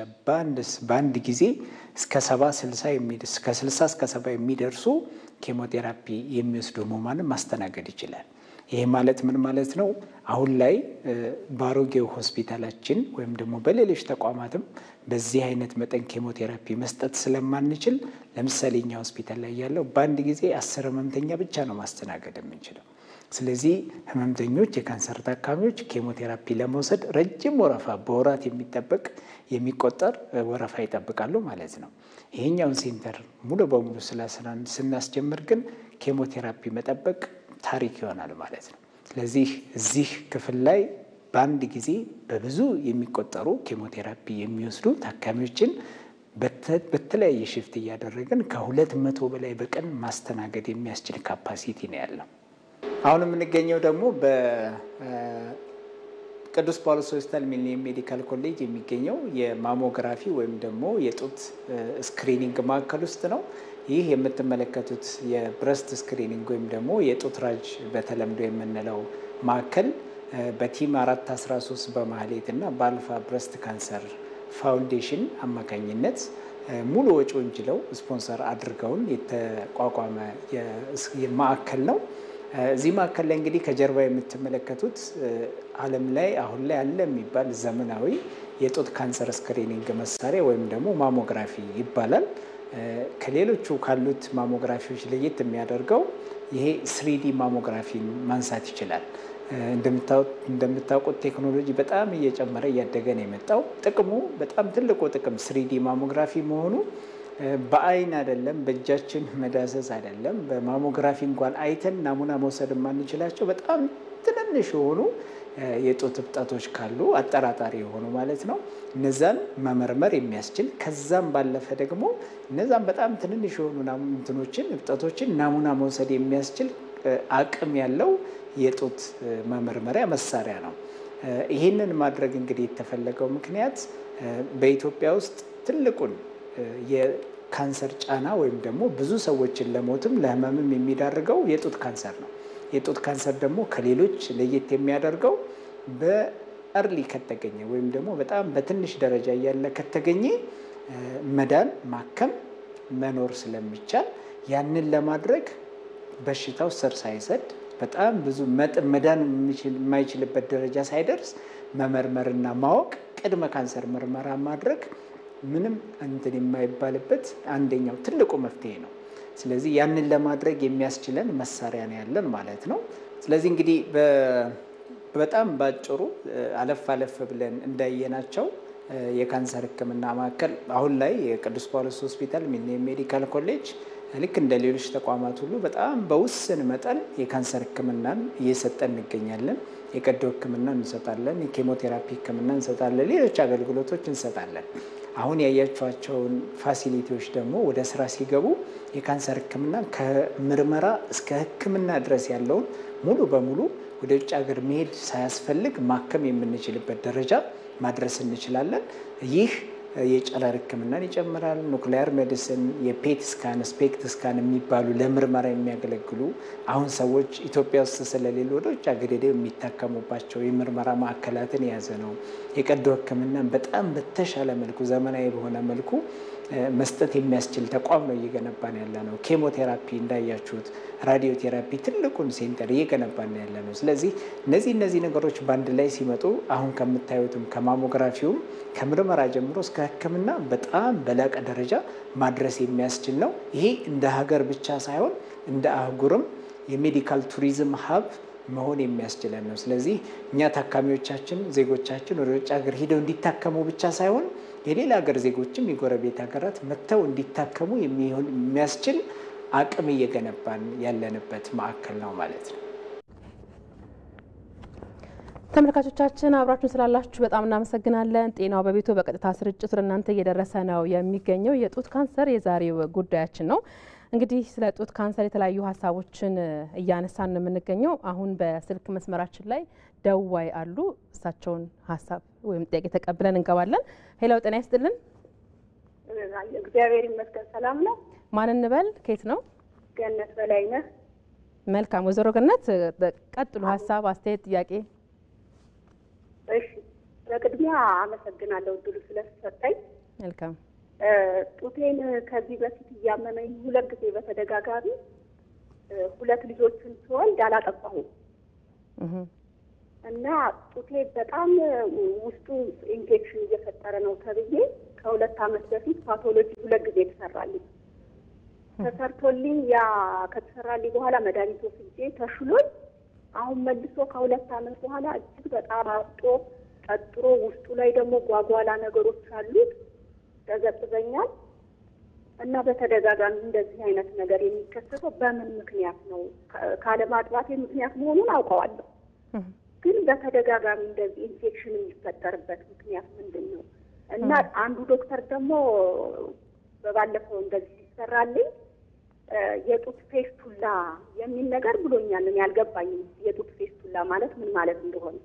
በአንድ ጊዜ እስከ 60 እስከ 70 የሚደርሱ ኬሞቴራፒ የሚወስዱ ህሙማንን ማስተናገድ ይችላል። ይሄ ማለት ምን ማለት ነው? አሁን ላይ በአሮጌው ሆስፒታላችን ወይም ደግሞ በሌሎች ተቋማትም በዚህ አይነት መጠን ኬሞቴራፒ መስጠት ስለማንችል፣ ለምሳሌ እኛ ሆስፒታል ላይ ያለው በአንድ ጊዜ 10 ህመምተኛ ብቻ ነው ማስተናገድ የምንችለው። ስለዚህ ህመምተኞች፣ የካንሰር ታካሚዎች ኬሞቴራፒ ለመውሰድ ረጅም ወረፋ በወራት የሚቆጠር ወረፋ ይጠብቃሉ ማለት ነው። ይሄኛውን ሴንተር ሙሉ በሙሉ ስናስጀምር ግን ኬሞቴራፒ መጠበቅ ታሪክ ይሆናል ማለት ነው። ስለዚህ እዚህ ክፍል ላይ በአንድ ጊዜ በብዙ የሚቆጠሩ ኬሞቴራፒ የሚወስዱ ታካሚዎችን በተለያየ ሽፍት እያደረግን ከ200 በላይ በቀን ማስተናገድ የሚያስችል ካፓሲቲ ነው ያለው። አሁን የምንገኘው ደግሞ በቅዱስ ጳውሎስ ሆስፒታል ሚሊኒየም ሜዲካል ኮሌጅ የሚገኘው የማሞግራፊ ወይም ደግሞ የጡት ስክሪኒንግ ማዕከል ውስጥ ነው። ይህ የምትመለከቱት የብረስት ስክሪኒንግ ወይም ደግሞ የጡት ራጅ በተለምዶ የምንለው ማዕከል በቲም 413 በማህሌት እና በአልፋ ብረስት ካንሰር ፋውንዴሽን አማካኝነት ሙሉ ወጪውን ችለው ስፖንሰር አድርገውን የተቋቋመ ማዕከል ነው። እዚህ ማዕከል ላይ እንግዲህ ከጀርባ የምትመለከቱት ዓለም ላይ አሁን ላይ አለ የሚባል ዘመናዊ የጡት ካንሰር ስክሪኒንግ መሳሪያ ወይም ደግሞ ማሞግራፊ ይባላል። ከሌሎቹ ካሉት ማሞግራፊዎች ለየት የሚያደርገው ይሄ 3D ማሞግራፊን ማንሳት ይችላል። እንደምታውቁት ቴክኖሎጂ በጣም እየጨመረ እያደገ ነው የመጣው። ጥቅሙ በጣም ትልቁ ጥቅም 3D ማሞግራፊ መሆኑ በአይን አይደለም፣ በእጃችን መዳሰስ አይደለም። በማሞግራፊ እንኳን አይተን ናሙና መውሰድ የማንችላቸው በጣም ትንንሽ የሆኑ የጡት እብጠቶች ካሉ አጠራጣሪ የሆኑ ማለት ነው፣ እነዛን መመርመር የሚያስችል ከዛም ባለፈ ደግሞ እነዛን በጣም ትንንሽ የሆኑ እብጠቶችን ናሙና መውሰድ የሚያስችል አቅም ያለው የጡት መመርመሪያ መሳሪያ ነው። ይህንን ማድረግ እንግዲህ የተፈለገው ምክንያት በኢትዮጵያ ውስጥ ትልቁን የካንሰር ጫና ወይም ደግሞ ብዙ ሰዎችን ለሞትም ለህመምም የሚዳርገው የጡት ካንሰር ነው። የጡት ካንሰር ደግሞ ከሌሎች ለየት የሚያደርገው በእርሊ ከተገኘ ወይም ደግሞ በጣም በትንሽ ደረጃ እያለ ከተገኘ መዳን ማከም መኖር ስለሚቻል ያንን ለማድረግ በሽታው ስር ሳይሰድ በጣም ብዙ መዳን የማይችልበት ደረጃ ሳይደርስ መመርመርና ማወቅ ቅድመ ካንሰር ምርመራ ማድረግ ምንም እንትን የማይባልበት አንደኛው ትልቁ መፍትሄ ነው። ስለዚህ ያንን ለማድረግ የሚያስችለን መሳሪያ ነው ያለን ማለት ነው። ስለዚህ እንግዲህ በጣም ባጭሩ አለፍ ብለን እንዳየናቸው የካንሰር ሕክምና ማዕከል አሁን ላይ የቅዱስ ጳውሎስ ሆስፒታል ሚሊኒየም ሜዲካል ኮሌጅ ልክ እንደ ሌሎች ተቋማት ሁሉ በጣም በውስን መጠን የካንሰር ሕክምናን እየሰጠን እንገኛለን። የቀዶ ሕክምና እንሰጣለን፣ የኬሞቴራፒ ሕክምና እንሰጣለን፣ ሌሎች አገልግሎቶች እንሰጣለን። አሁን ያያቸዋቸውን ፋሲሊቲዎች ደግሞ ወደ ስራ ሲገቡ የካንሰር ሕክምና ከምርመራ እስከ ሕክምና ድረስ ያለውን ሙሉ በሙሉ ወደ ውጭ ሀገር መሄድ ሳያስፈልግ ማከም የምንችልበት ደረጃ ማድረስ እንችላለን። ይህ የጨረር ሕክምናን ይጨምራል። ኑክሊያር ሜዲሲን፣ የፔት ስካን፣ ስፔክት ስካን የሚባሉ ለምርመራ የሚያገለግሉ አሁን ሰዎች ኢትዮጵያ ውስጥ ስለሌሉ ወደ ውጭ ሀገር ሄደው የሚታከሙባቸው የምርመራ ማዕከላትን የያዘ ነው። የቀዶ ሕክምናን በጣም በተሻለ መልኩ ዘመናዊ በሆነ መልኩ መስጠት የሚያስችል ተቋም ነው እየገነባን ያለ ነው። ኬሞቴራፒ እንዳያችሁት፣ ራዲዮቴራፒ ትልቁን ሴንተር እየገነባን ያለ ነው። ስለዚህ እነዚህ ነገሮች በአንድ ላይ ሲመጡ አሁን ከምታዩትም ከማሞግራፊውም ከምርመራ ጀምሮ እስከ ሕክምና በጣም በላቀ ደረጃ ማድረስ የሚያስችል ነው። ይሄ እንደ ሀገር ብቻ ሳይሆን እንደ አህጉርም የሜዲካል ቱሪዝም ሀብ መሆን የሚያስችለን ነው። ስለዚህ እኛ ታካሚዎቻችን ዜጎቻችን ወደ ውጭ ሀገር ሂደው እንዲታከሙ ብቻ ሳይሆን የሌላ ሀገር ዜጎችም የጎረቤት ሀገራት መጥተው እንዲታከሙ የሚያስችል አቅም እየገነባን ያለንበት ማዕከል ነው ማለት ነው። ተመልካቾቻችን አብራችሁን ስላላችሁ በጣም እናመሰግናለን። ጤናው በቤቱ በቀጥታ ስርጭት ለእናንተ እየደረሰ ነው የሚገኘው። የጡት ካንሰር የዛሬው ጉዳያችን ነው። እንግዲህ ስለ ጡት ካንሰር የተለያዩ ሀሳቦችን እያነሳን ነው የምንገኘው። አሁን በስልክ መስመራችን ላይ ደዋይ አሉ። እሳቸውን ሀሳብ ወይም ጥያቄ ተቀብለን እንገባለን። ሄሎ፣ ጤና ይስጥልን። እግዚአብሔር ይመስገን ሰላም ነው። ማን እንበል? ከየት ነው? ገነት በላይነህ። መልካም ወይዘሮ ገነት ቀጥሉ። ሀሳብ፣ አስተያየት፣ ጥያቄ። እሺ፣ በቅድሚያ አመሰግናለሁ እድሉ ስለተሰጠኝ። መልካም። ጡቴን ከዚህ በፊት እያመመኝ 2 ጊዜ በተደጋጋሚ 2 ልጆችን ስወልድ አላጠባሁም እና ጡቴ በጣም ውስጡ ኢንፌክሽን እየፈጠረ ነው ተብዬ ከ2 ዓመት በፊት ፓቶሎጂ 2 ጊዜ ተሰርቶልኝ ያ ከተሰራልኝ በኋላ መድኃኒት ወስጄ ተሽሎኝ አሁን መልሶ ከ2 ዓመት በኋላ እጅግ በጣም አብጦ ጠጥሮ ውስጡ ላይ ደግሞ ጓጓላ ነገሮች አሉት፣ ተዘጥዘኛል እና በተደጋጋሚ እንደዚህ አይነት ነገር የሚከሰተው በምን ምክንያት ነው? ካለማጥባቴ ምክንያት መሆኑን አውቀዋለሁ፣ ግን በተደጋጋሚ እንደዚህ ኢንፌክሽን የሚፈጠርበት ምክንያት ምንድን ነው? እና አንዱ ዶክተር ደግሞ በባለፈው እንደዚህ ሲሰራልኝ የጡት ፌስቱላ የሚል ነገር ብሎኛል። እኔ አልገባኝም የጡት ፌስቱላ ማለት ምን ማለት እንደሆነ።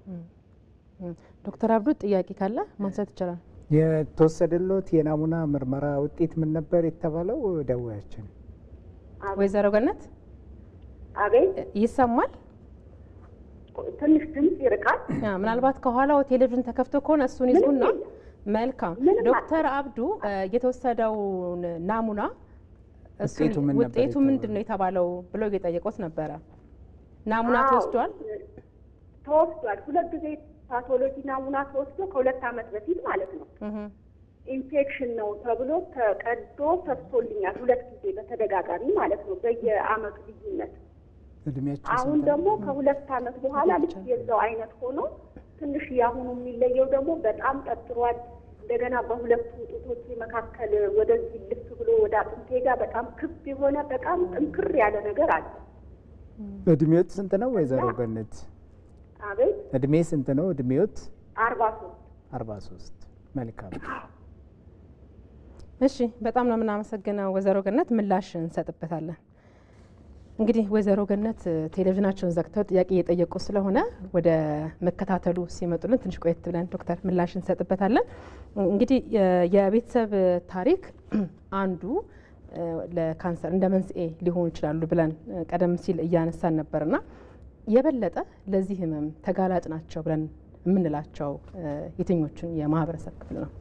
ዶክተር አብዱ ጥያቄ ካለ ማንሳት ይቻላል። የተወሰደሎት የናሙና ምርመራ ውጤት ምን ነበር የተባለው? ደዋያችን ወይዘሮ ገነት አቤት፣ ይሰማል? ትንሽ ድምጽ ይርቃል። ምናልባት ከኋላው ቴሌቪዥን ተከፍቶ ከሆነ እሱን ይዙና። መልካም ዶክተር አብዱ የተወሰደው ናሙና ውጤቱ ምንድን ነው የተባለው ብሎ እየጠየቁት ነበረ። ናሙና ተወስዷል? ተወስዷል። 2 ጊዜ ፓቶሎጂ ናሙና ተወስዶ ከ2 ዓመት በፊት ማለት ነው። ኢንፌክሽን ነው ተብሎ ተቀዶ ሰጥቶልኛል 2 ጊዜ በተደጋጋሚ ማለት ነው፣ በየአመቱ ልዩነት። አሁን ደግሞ ከ2 ዓመት በኋላ ልክ የዛው አይነት ሆኖ ትንሽ ያሁኑ የሚለየው ደግሞ በጣም ጠጥሯል። እንደገና በሁለቱ ጡቶች መካከል ወደዚህ ልፍ ብሎ ወደ አጥንቴ ጋር በጣም ክብ የሆነ በጣም ጥንክር ያለ ነገር አለ። እድሜዎት ስንት ነው ወይዘሮ ገነት? አቤት፣ እድሜ ስንት ነው እድሜዎት? 43። መልካም። እሺ፣ በጣም ነው የምናመሰግነው ወይዘሮ ገነት። ምላሽ እንሰጥበታለን። እንግዲህ ወይዘሮ ገነት ቴሌቪዥናቸውን ዘግተው ጥያቄ እየጠየቁ ስለሆነ ወደ መከታተሉ ሲመጡልን ትንሽ ቆየት ብለን ዶክተር ምላሽ እንሰጥበታለን። እንግዲህ የቤተሰብ ታሪክ አንዱ ለካንሰር እንደ መንስኤ ሊሆኑ ይችላሉ ብለን ቀደም ሲል እያነሳን ነበርና የበለጠ ለዚህ ህመም ተጋላጭ ናቸው ብለን የምንላቸው የትኞቹን የማህበረሰብ ክፍል ነው?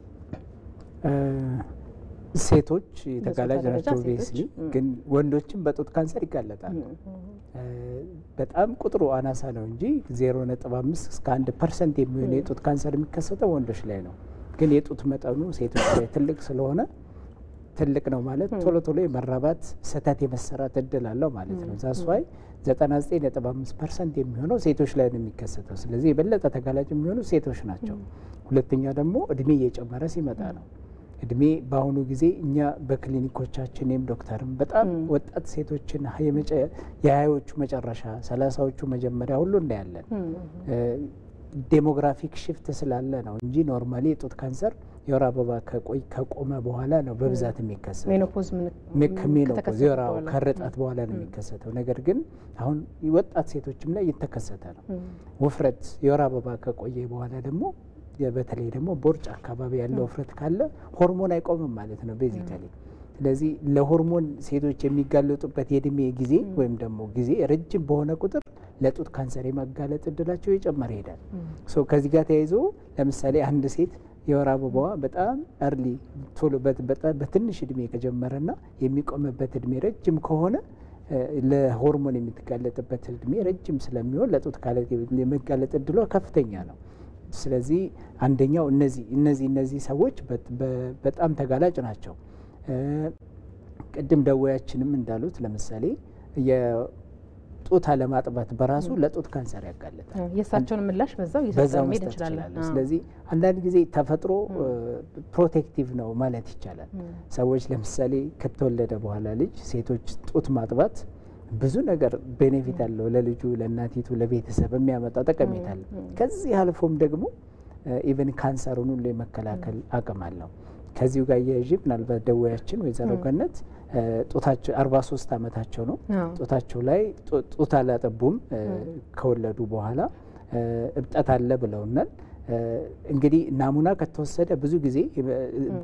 ሴቶች ተጋላጭ ናቸው ቤስሊ፣ ግን ወንዶችም በጡት ካንሰር ይጋለጣሉ። በጣም ቁጥሩ አናሳ ነው እንጂ 0.5 እስከ 1% የሚሆን የጡት ካንሰር የሚከሰተው ወንዶች ላይ ነው። ግን የጡት መጠኑ ሴቶች ላይ ትልቅ ስለሆነ ትልቅ ነው ማለት ቶሎ ቶሎ የመራባት ስህተት የመሰራት እድል አለው ማለት ነው። ዛስዋይ 99.5% የሚሆነው ሴቶች ላይ ነው የሚከሰተው። ስለዚህ የበለጠ ተጋላጭ የሚሆኑ ሴቶች ናቸው። ሁለተኛ ደግሞ እድሜ እየጨመረ ሲመጣ ነው። እድሜ በአሁኑ ጊዜ እኛ በክሊኒኮቻችን ወይም ዶክተርም በጣም ወጣት ሴቶችን የሀያዎቹ መጨረሻ 30ዎቹ መጀመሪያ ሁሉ እናያለን። ዴሞግራፊክ ሽፍት ስላለ ነው እንጂ ኖርማሊ የጡት ካንሰር የወር አበባ ከቆመ በኋላ ነው በብዛት የሚከሰተው። ሜኖፖዝ የወር አበባ ከርጣት በኋላ ነው የሚከሰተው። ነገር ግን አሁን ወጣት ሴቶችም ላይ እየተከሰተ ነው። ውፍረት የወር አበባ ከቆየ በኋላ ደግሞ በተለይ ደግሞ ቦርጭ አካባቢ ያለው ውፍረት ካለ ሆርሞን አይቆምም ማለት ነው ቤዚካሊ። ስለዚህ ለሆርሞን ሴቶች የሚጋለጡበት የእድሜ ጊዜ ወይም ደግሞ ጊዜ ረጅም በሆነ ቁጥር ለጡት ካንሰር የመጋለጥ እድላቸው እየጨመረ ይሄዳል። ከዚህ ጋር ተያይዞ ለምሳሌ አንድ ሴት የወር አበባዋ በጣም አርሊ ቶሎ በትንሽ እድሜ ከጀመረና የሚቆምበት እድሜ ረጅም ከሆነ ለሆርሞን የምትጋለጥበት እድሜ ረጅም ስለሚሆን ለጡት የመጋለጥ እድሏ ከፍተኛ ነው። ስለዚህ አንደኛው እነዚህ ሰዎች በጣም ተጋላጭ ናቸው። ቅድም ደዌያችንም እንዳሉት ለምሳሌ የጡት አለማጥባት በራሱ ለጡት ካንሰር ያጋለጣል። የእሳቸውን ምላሽ በዛው መሄድ እንችላለን። ስለዚህ አንዳንድ ጊዜ ተፈጥሮ ፕሮቴክቲቭ ነው ማለት ይቻላል። ሰዎች ለምሳሌ ከተወለደ በኋላ ልጅ ሴቶች ጡት ማጥባት ብዙ ነገር ቤኔፊት አለው ለልጁ፣ ለእናቲቱ፣ ለቤተሰብ የሚያመጣ ጠቀሜታ አለ። ከዚህ አልፎም ደግሞ ኢቨን ካንሰሩን ሁሉ የመከላከል አቅም አለው። ከዚሁ ጋር እያይዤ ምናልባት ደዌያችን ወይዘሮ ገነት ጡታቸው 43 ዓመታቸው ነው። ጡታቸው ላይ ጡት አላጠቡም ከወለዱ በኋላ እብጠት አለ ብለውናል። እንግዲህ ናሙና ከተወሰደ ብዙ ጊዜ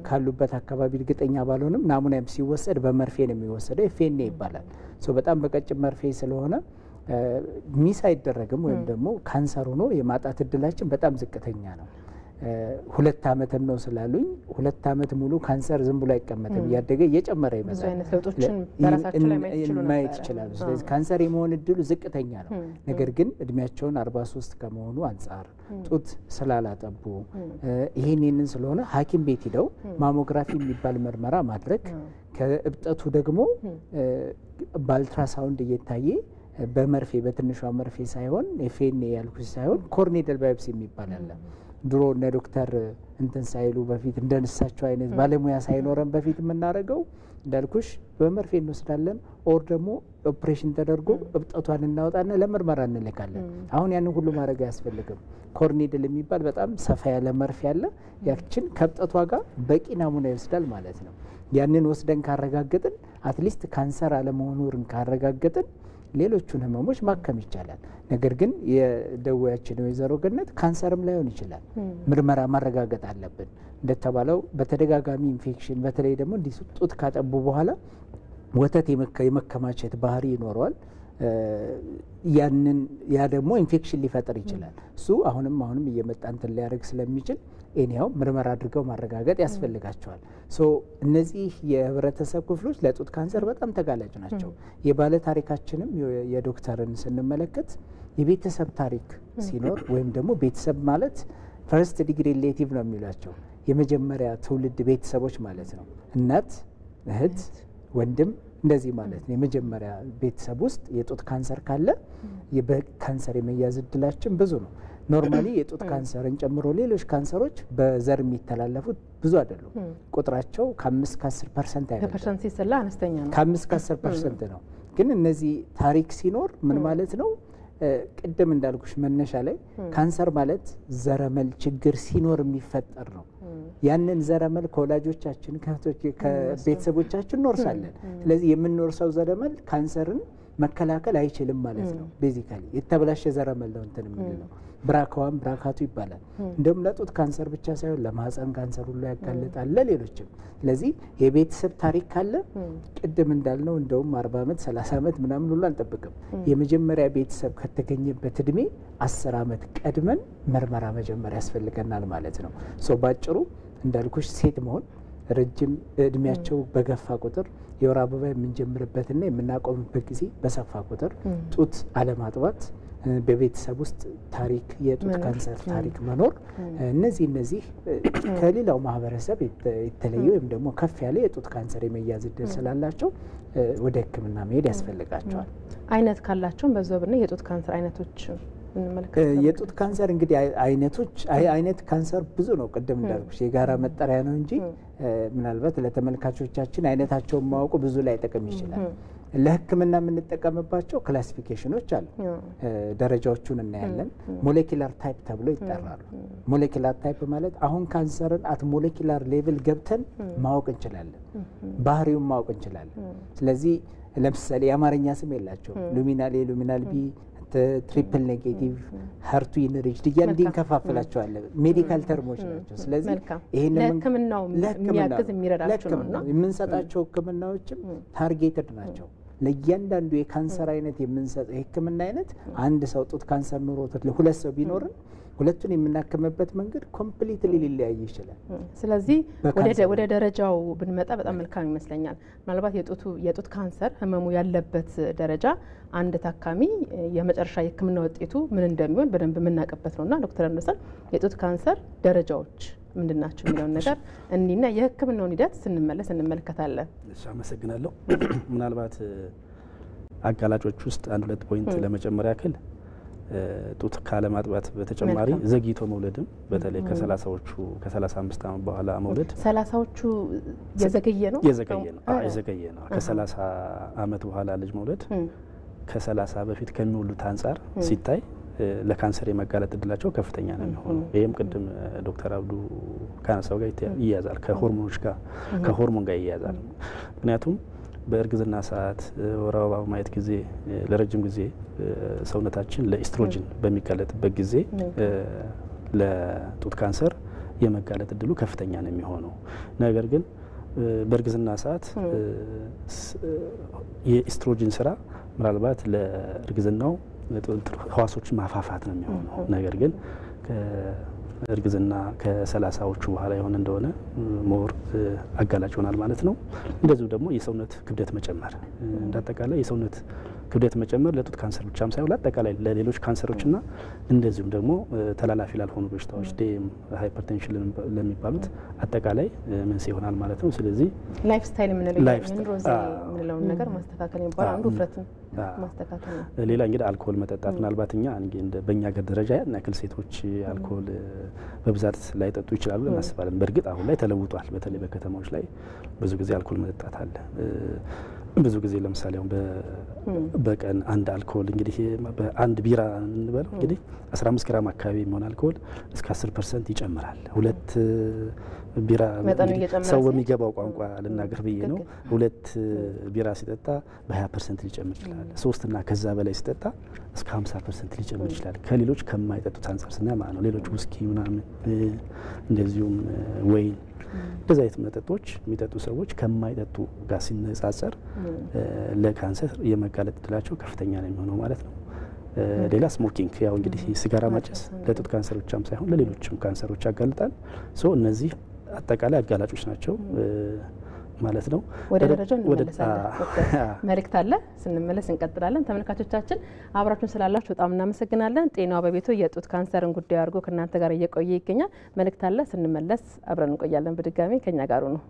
ካሉበት አካባቢ እርግጠኛ ባልሆንም ናሙናም ሲወሰድ በመርፌ ነው የሚወሰደው። ኤፍኤንኤ ይባላል። በጣም በቀጭን መርፌ ስለሆነ ሚስ አይደረግም ወይም ደግሞ ካንሰር ሆኖ የማጣት እድላችን በጣም ዝቅተኛ ነው። 2 ዓመትም ነው ስላሉኝ 2 ዓመት ሙሉ ካንሰር ዝም ብሎ አይቀመጥም፣ እያደገ እየጨመረ ይመጣል። ማየት ይችላሉ። ስለዚህ ካንሰር የመሆን እድሉ ዝቅተኛ ነው። ነገር ግን እድሜያቸውን 43 ከመሆኑ አንጻር ጡት ስላላጠቡ ይህንን ስለሆነ ሐኪም ቤት ሂደው ማሞግራፊ የሚባል ምርመራ ማድረግ ከእብጠቱ ደግሞ በአልትራሳውንድ እየታየ በመርፌ በትንሿ መርፌ ሳይሆን ኤፍኤንኤ ያልኩሽ ሳይሆን ኮርኔደል ባዮፕሲ የሚባል አለ። ድሮ እነ ዶክተር እንትን ሳይሉ በፊት እንደነሳቸው አይነት ባለሙያ ሳይኖረን በፊት የምናደርገው እንዳልኩሽ በመርፌ እንወስዳለን። ኦር ደግሞ ኦፕሬሽን ተደርጎ እብጠቷን እናወጣና ለምርመራ እንልካለን። አሁን ያንን ሁሉ ማድረግ አያስፈልግም። ኮርኔደል የሚባል በጣም ሰፋ ያለ መርፌ አለ። ያችን ከእብጠቷ ጋር በቂ ናሙና ይወስዳል ማለት ነው። ያንን ወስደን ካረጋገጥን አትሊስት ካንሰር አለመሆኑን ካረጋገጥን ሌሎቹን ህመሞች ማከም ይቻላል። ነገር ግን የደዌያችን ወይዘሮ ገነት ካንሰርም ላይሆን ይችላል። ምርመራ ማረጋገጥ አለብን። እንደተባለው በተደጋጋሚ ኢንፌክሽን በተለይ ደግሞ እንዲህ ጡት ካጠቡ በኋላ ወተት የመከማቸት ባህሪ ይኖረዋል። ያ ደግሞ ኢንፌክሽን ሊፈጥር ይችላል። እሱ አሁንም እየመጣ እንትን ሊያደርግ ስለሚችል ኤኒያው ምርመራ አድርገው ማረጋገጥ ያስፈልጋቸዋል። እነዚህ የህብረተሰብ ክፍሎች ለጡት ካንሰር በጣም ተጋላጭ ናቸው። የባለ ታሪካችንም የዶክተርን ስንመለከት የቤተሰብ ታሪክ ሲኖር ወይም ደግሞ ቤተሰብ ማለት ፈርስት ዲግሪ ሪሌቲቭ ነው የሚሏቸው የመጀመሪያ ትውልድ ቤተሰቦች ማለት ነው። እናት፣ እህት፣ ወንድም እንደዚህ ማለት ነው። የመጀመሪያ ቤተሰብ ውስጥ የጡት ካንሰር ካለ በካንሰር የመያዝ እድላችን ብዙ ነው። ኖርማሊ የጡት ካንሰርን ጨምሮ ሌሎች ካንሰሮች በዘር የሚተላለፉት ብዙ አይደሉም። ቁጥራቸው ከ5-10% አይደለም። በፐርሰንት ሲሰላ አነስተኛ ነው። ከ5-10% ነው። ግን እነዚህ ታሪክ ሲኖር ምን ማለት ነው? ቅድም እንዳልኩሽ መነሻ ላይ ካንሰር ማለት ዘረመል ችግር ሲኖር የሚፈጠር ነው። ያንን ዘረመል ከወላጆቻችን ከቤተሰቦቻችን እንወርሳለን። ስለዚህ የምንወርሰው ዘረመል ካንሰርን መከላከል አይችልም ማለት ነው። ቤዚካሊ የተበላሸ ዘረመል ነው እንትን የምንለው። ብራካዋም ብራካቱ ይባላል። እንደውም ለጡት ካንሰር ብቻ ሳይሆን ለማህፀን ካንሰር ሁሉ ያጋልጣል፣ ለሌሎችም። ስለዚህ የቤተሰብ ታሪክ ካለ ቅድም እንዳልነው እንደውም 40 ዓመት 30 ዓመት ምናምን ሁሉ አንጠብቅም። የመጀመሪያ ቤተሰብ ከተገኘበት እድሜ 10 ዓመት ቀድመን ምርመራ መጀመር ያስፈልገናል ማለት ነው። ባጭሩ እንዳልኩሽ ሴት መሆን ረጅም እድሜያቸው በገፋ ቁጥር የወር አበባ የምንጀምርበትና የምናቆምበት ጊዜ በሰፋ ቁጥር ጡት አለማጥባት፣ በቤተሰብ ውስጥ ታሪክ የጡት ካንሰር ታሪክ መኖር፣ እነዚህ ከሌላው ማህበረሰብ የተለየ ወይም ደግሞ ከፍ ያለ የጡት ካንሰር የመያዝ እድል ስላላቸው ወደ ሕክምና መሄድ ያስፈልጋቸዋል። አይነት ካላቸውም በዛው ብና የጡት ካንሰር አይነቶች የጡት ካንሰር እንግዲህ አይነት ካንሰር ብዙ ነው። ቅድም እንዳልኩሽ የጋራ መጠሪያ ነው እንጂ ምናልባት ለተመልካቾቻችን አይነታቸውን ማወቁ ብዙ ላይ ጠቅም ይችላል። ለህክምና የምንጠቀምባቸው ክላሲፊኬሽኖች አሉ ደረጃዎቹን እናያለን ሞሌኪላር ታይፕ ተብሎ ይጠራሉ ሞሌኪላር ታይፕ ማለት አሁን ካንሰርን አት ሞሌኪላር ሌቭል ገብተን ማወቅ እንችላለን ባህሪውን ማወቅ እንችላለን ስለዚህ ለምሳሌ የአማርኛ ስም የላቸው ሉሚናል ሉሚናል ቢ ትሪፕል ኔጌቲቭ ሀርቱ ኢንሪችድ እያንዲን ከፋፍላቸዋለን ሜዲካል ተርሞች ናቸው ስለዚህ ይሄን ለህክምናው የሚያግዝ የሚረዳቸው ነውና የምንሰጣቸው ህክምናዎችም ታርጌትድ ናቸው ለእያንዳንዱ የካንሰር አይነት የምንሰጠው ህክምና አይነት አንድ ሰው ጡት ካንሰር ኖሮት ለሁለት ሰው ቢኖር ሁለቱን የምናከመበት መንገድ ኮምፕሊትሊ ሊለያይ ይችላል ስለዚህ ወደ ደረጃው ብንመጣ በጣም መልካም ይመስለኛል ምናልባት የጡት ካንሰር ህመሙ ያለበት ደረጃ አንድ ታካሚ የመጨረሻ የህክምና ውጤቱ ምን እንደሚሆን በደንብ የምናቀበት ነውና ዶክተር አንደሰን የጡት ካንሰር ደረጃዎች ምንድናቸው የሚለው ነገር እንዲና የህክምናውን ሂደት ስንመለስ እንመለከታለን እሺ አመሰግናለሁ ምናልባት አጋላጮች ውስጥ አንድ ሁለት ፖይንት ለመጨመር ያክል ጡት ካለማጥባት በተጨማሪ ዘግይቶ መውለድም በተለይ ከ30ዎቹ ከ35 ዓመት በኋላ መውለድ 30ዎቹ የዘገየ ነው ከ30 ዓመት በኋላ ልጅ መውለድ ከ30 በፊት ከሚወሉት አንፃር ሲታይ ለካንሰር የመጋለጥ እድላቸው ከፍተኛ ነው የሚሆነው ይሄም ቅድም ዶክተር አብዱ ካንሰር ጋር ይያዛል ከሆርሞን ጋር ይያዛል ምክንያቱም በእርግዝና ሰዓት ወር አበባ ማየት ጊዜ ለረጅም ጊዜ ሰውነታችን ለኤስትሮጅን በሚጋለጥበት ጊዜ ለጡት ካንሰር የመጋለጥ እድሉ ከፍተኛ ነው የሚሆነው ነገር ግን በእርግዝና ሰዓት የኤስትሮጅን ስራ ምናልባት ለእርግዝናው ህዋሶችን ማፋፋት ነው የሚሆነው ነገር ግን እርግዝና ከ30ዎቹ በኋላ ይሆን እንደሆነ ሞር አጋላጭ ሆናል ማለት ነው እንደዚሁ ደግሞ የሰውነት ክብደት መጨመር እንዳጠቃላይ የሰውነት ክብደት መጨመር ለጡት ካንሰር ብቻም ሳይሆን ለአጠቃላይ ለሌሎች ካንሰሮችና እንደዚሁም ደግሞ ተላላፊ ላልሆኑ በሽታዎች ዴም ሃይፐርቴንሽን ለሚባሉት አጠቃላይ መንስኤ ይሆናል ማለት ነው ስለዚህ ላይፍ ስታይል የምንለው ነገር ማስተካከል ይባላል አንዱ ፍረትን ማስተካከል ነው ሌላ እንግዲህ አልኮል መጠጣት ምናልባትኛ እንደ በእኛ ሀገር ደረጃ ያናክል ሴቶች አልኮል በብዛት ላይ ጠጡ ይችላሉ ለማስባለን በእርግጥ አሁን ላይ ተለውጧል በተለይ በከተማዎች ላይ ብዙ ጊዜ አልኮል መጠጣት አለ ብዙ ጊዜ ለምሳሌ አሁን በቀን አንድ አልኮል እንግዲህ በአንድ ቢራ እንበለው እንግዲህ 15 ግራም አካባቢ የሚሆን አልኮል እስከ 10% ይጨምራል ሁለት ቢራ ሰው በሚገባው ቋንቋ ልናገር ብዬ ነው ሁለት ቢራ ሲጠጣ በ20% ሊጨምር ይችላል ሶስት እና ከዛ በላይ ሲጠጣ እስከ 50% ሊጨምር ይችላል ከሌሎች ከማይጠጡት አንፃር ስናይ ማለት ነው ሌሎች ውስኪ ምናምን እንደዚሁም ወይን እንደዛ አይነት መጠጦች የሚጠጡ ሰዎች ከማይጠጡ ጋር ሲነጻጸር ለካንሰር የመጋለጥ እድላቸው ከፍተኛ ነው የሚሆነው ማለት ነው ሌላ ስሞኪንግ ያው እንግዲህ ሲጋራ ማጨስ ለጡት ካንሰር ብቻም ሳይሆን ለሌሎችም ካንሰሮች ያጋልጣል እነዚህ አጠቃላይ አጋላጮች ናቸው ማለት ነው ወደ ደረጃው እንመለሳለን መልእክት አለ ስንመለስ እንቀጥላለን ተመልካቾቻችን አብራችሁን ስላላችሁ በጣም እናመሰግናለን ጤናው በቤቱ የጡት ካንሰርን ጉዳይ አድርጎ ከናንተ ጋር እየቆየ ይገኛል መልእክት አለ ስንመለስ አብረን እንቆያለን በድጋሚ ከኛ ጋር ነው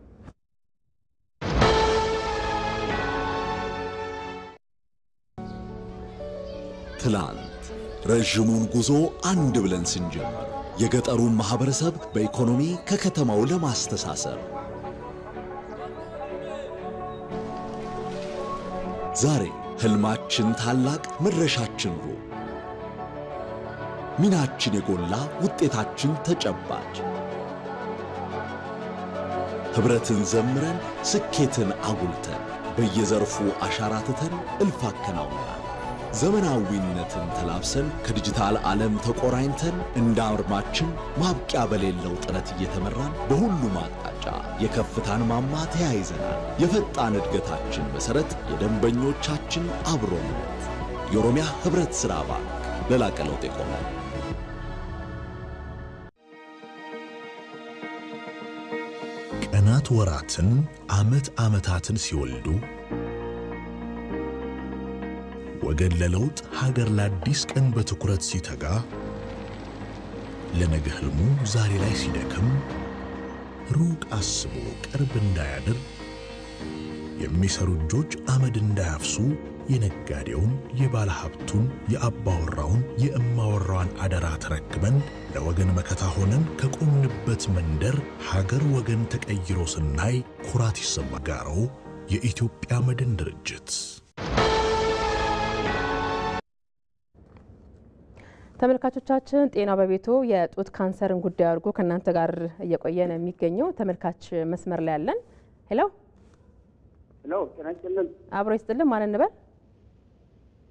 ትላንት ረጅሙን ጉዞ አንድ ብለን ስንጀምር የገጠሩን ማህበረሰብ በኢኮኖሚ ከከተማው ለማስተሳሰር ዛሬ ህልማችን ታላቅ መድረሻችን ሩቅ ሚናችን የጎላ ውጤታችን ተጨባጭ ህብረትን ዘምረን ስኬትን አጉልተን በየዘርፉ አሻራትተን እልፍ አከናውነናል ዘመናዊነትን ተላብሰን ከዲጂታል ዓለም ተቆራኝተን እንደ አርማችን ማብቂያ በሌለው ጥረት እየተመራን በሁሉም አቅጣጫ የከፍታን ማማ ተያይዘናል የፈጣን እድገታችን መሰረት የደንበኞቻችን አብሮነት የኦሮሚያ ህብረት ሥራ ባንክ ለላቀ ለውጥ የቆመ ቀናት ወራትን ዓመታትን ሲወልዱ ወገን ለለውጥ ሀገር ለአዲስ ቀን በትኩረት ሲተጋ ለነገ ህልሙ ዛሬ ላይ ሲደክም ሩቅ አስቦ ቅርብ እንዳያድር የሚሰሩ እጆች አመድ እንዳያፍሱ የነጋዴውን የባለ ሀብቱን የአባወራውን የእማወራውን አደራ ተረክበን ለወገን መከታ ሆነን ከቆምንበት መንደር ሀገር ወገን ተቀይሮ ስናይ ኩራት ይሰማጋሮ የኢትዮጵያ መድን ድርጅት ተመልካቾቻችን ጤና በቤቱ የጡት ካንሰርን ጉዳይ አድርጎ ከእናንተ ጋር እየቆየ ነው የሚገኘው። ተመልካች መስመር ላይ ያለን። ሄሎ ጤና ይስጥልን። አብሮ ይስጥልን። ማን እንበል?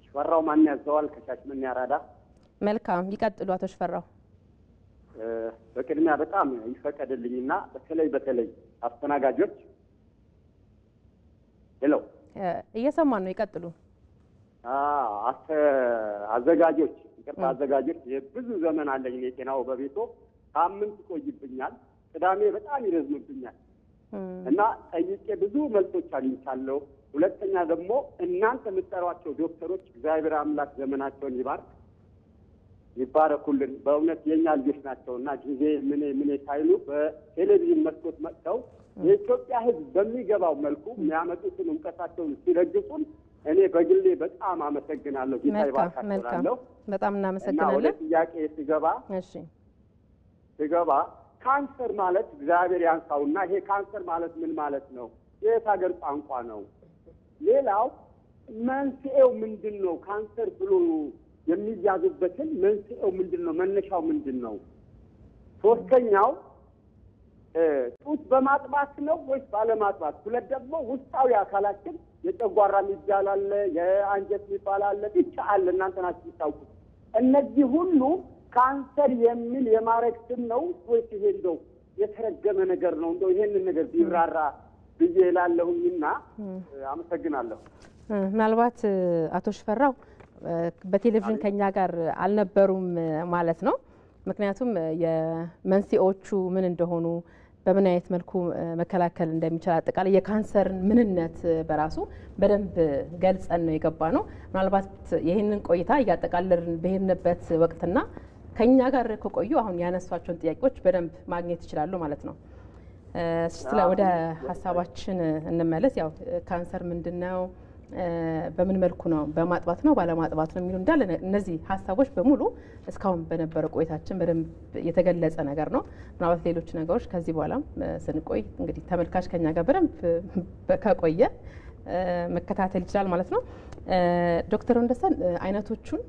ሽፈራው ማን ያዘዋል ከሻሸመኔ አራዳ። መልካም ይቀጥሉ አቶ ሽፈራው። በቅድሚያ በጣም ይፈቀድልኝና በተለይ አስተናጋጆች ሄሎ እየሰማን ነው፣ ይቀጥሉ። አዘጋጆች አዘጋጆች የብዙ ዘመን አለኝ እኔ ጤናው በቤቱ ሳምንት ቆይብኛል፣ ቅዳሜ በጣም ይረዝምብኛል እና ጠይቄ ብዙ መልሶች አግኝቻለሁ። ሁለተኛ ደግሞ እናንተ የምትጠሯቸው ዶክተሮች እግዚአብሔር አምላክ ዘመናቸውን ይባረኩልን። በእውነት የኛ ልጆች ናቸውና ጊዜ ምን ሳይሉ በቴሌቪዥን መስኮት መጥተው የኢትዮጵያ ሕዝብ በሚገባው መልኩ የሚያመጡትን እውቀታቸውን ሲለግሱን እኔ በግሌ በጣም አመሰግናለሁ። ጌታ ይባርካችሁ። በጣም እናመሰግናለን። ወደ ጥያቄ ሲገባ ካንሰር ማለት እግዚአብሔር ያንሳውና ይሄ ካንሰር ማለት ምን ማለት ነው? የት ሀገር ቋንቋ ነው? ሌላው መንስኤው ምንድን ነው? ካንሰር ብሎ የሚያዙበትን መንስኤው ምንድን ነው? መነሻው ምንድን ነው? ሶስተኛው ጡት በማጥባት ነው ወይስ ባለማጥባት? ሁለት ደግሞ ውስጣዊ አካላችን የጨጓራ የሚባል አለ፣ የአንጀት የሚባል አለ፣ ብቻ አለ። እናንተ ናችሁ የምታውቁት። እነዚህ ሁሉ ካንሰር የሚል የማረግ ስም ነው ወይስ ይሄ እንደው የተረገመ ነገር ነው? እንደው ይሄንን ነገር ቢብራራ ብዬ እላለሁኝና አመሰግናለሁ። ምናልባት አቶ ሽፈራው በቴሌቪዥን ከኛ ጋር አልነበሩም ማለት ነው። ምክንያቱም የመንስኤዎቹ ምን እንደሆኑ በምን አይነት መልኩ መከላከል እንደሚችል አጠቃላይ የካንሰርን ምንነት በራሱ በደንብ ገልጸን ነው የገባ ነው። ምናልባት ይህንን ቆይታ እያጠቃለልን በሄድንበት ወቅትና ከኛ ጋር ከቆዩ አሁን ያነሷቸውን ጥያቄዎች በደንብ ማግኘት ይችላሉ ማለት ነው። ወደ ሀሳባችን እንመለስ። ያው ካንሰር ምንድነው? በምን መልኩ ነው? በማጥባት ነው ባለማጥባት ነው የሚሉ እንዳለ እነዚህ ሀሳቦች በሙሉ እስካሁን በነበረ ቆይታችን በደንብ የተገለጸ ነገር ነው። ምናልባት ሌሎች ነገሮች ከዚህ በኋላም ስንቆይ እንግዲህ ተመልካች ከኛ ጋር በደንብ ከቆየ መከታተል ይችላል ማለት ነው። ዶክተር ወንደሰን አይነቶቹን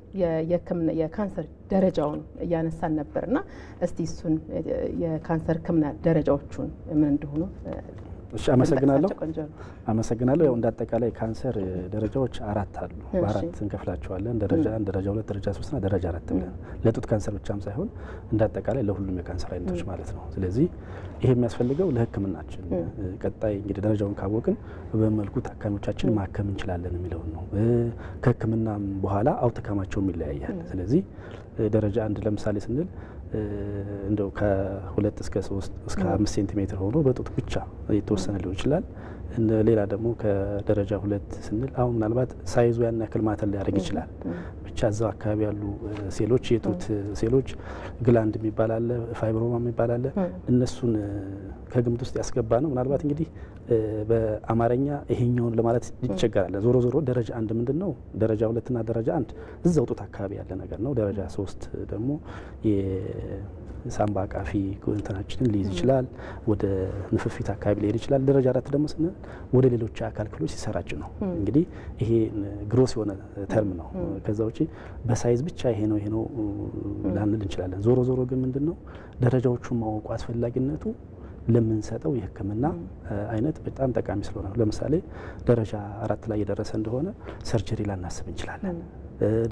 የካንሰር ደረጃውን እያነሳን ነበርና እስቲ እሱን የካንሰር ሕክምና ደረጃዎቹን ምን እንደሆኑ አመሰግናለሁ። ያው እንዳጠቃላይ ካንሰር ደረጃዎች 4 አሉ። በአራት እንከፍላቸዋለን። ደረጃ 1፣ ደረጃ 2፣ ደረጃ 3 እና ደረጃ 4 ብለን ለጡት ካንሰር ብቻም ሳይሆን እንዳጠቃላይ ለሁሉም የካንሰር አይነቶች ማለት ነው። ስለዚህ ይሄ የሚያስፈልገው ለህክምናችን ቀጣይ እንግዲህ ደረጃውን ካወቅን በመልኩ ታካሚዎቻችን ማከም እንችላለን የሚለውን ነው። ከህክምናም በኋላ አውትካማቸውም ይለያያል። ስለዚህ ደረጃ 1 ለምሳሌ ስንል እንደው ከ2 እስከ 3 እስከ 5 ሴንቲሜትር ሆኖ በጡት ብቻ የተወሰነ ሊሆን ይችላል። ሌላ ደግሞ ከደረጃ 2 ስንል አሁን ምናልባት ሳይዙ ያን ያክል ማተር ሊያደርግ ይችላል። ብቻ እዛው አካባቢ ያሉ ሴሎች የጡት ሴሎች ግላንድ የሚባል አለ፣ ፋይብሮማ የሚባል አለ። እነሱን ከግምት ውስጥ ያስገባ ነው። ምናልባት እንግዲህ በአማርኛ ይሄኛውን ለማለት ይቸገራል። ዞሮ ደረጃ 1 ምንድን ነው? ደረጃ 2 እና ደረጃ 1 እዛው ጡት አካባቢ ያለ ነገር ነው። ደረጃ 3 ደግሞ የሳምባ አቃፊ እንትናችንን ሊይዝ ይችላል፣ ወደ ንፍፊት አካባቢ ሊሄድ ይችላል። ደረጃ 4 ደግሞ ስንል ወደ ሌሎች አካል ክፍሎች ሲሰራጭ ነው። እንግዲህ ይሄ ግሮስ የሆነ ተርም ነው። ከዛ ውጪ በሳይዝ ብቻ ይሄ ነው ላንል እንችላለን። ዞሮ ግን ምንድነው ደረጃዎቹን ማወቁ አስፈላጊነቱ ለምንሰጠው የህክምና አይነት በጣም ጠቃሚ ስለሆነ ነው። ለምሳሌ ደረጃ 4 ላይ የደረሰ እንደሆነ ሰርጀሪ ላናስብ እንችላለን።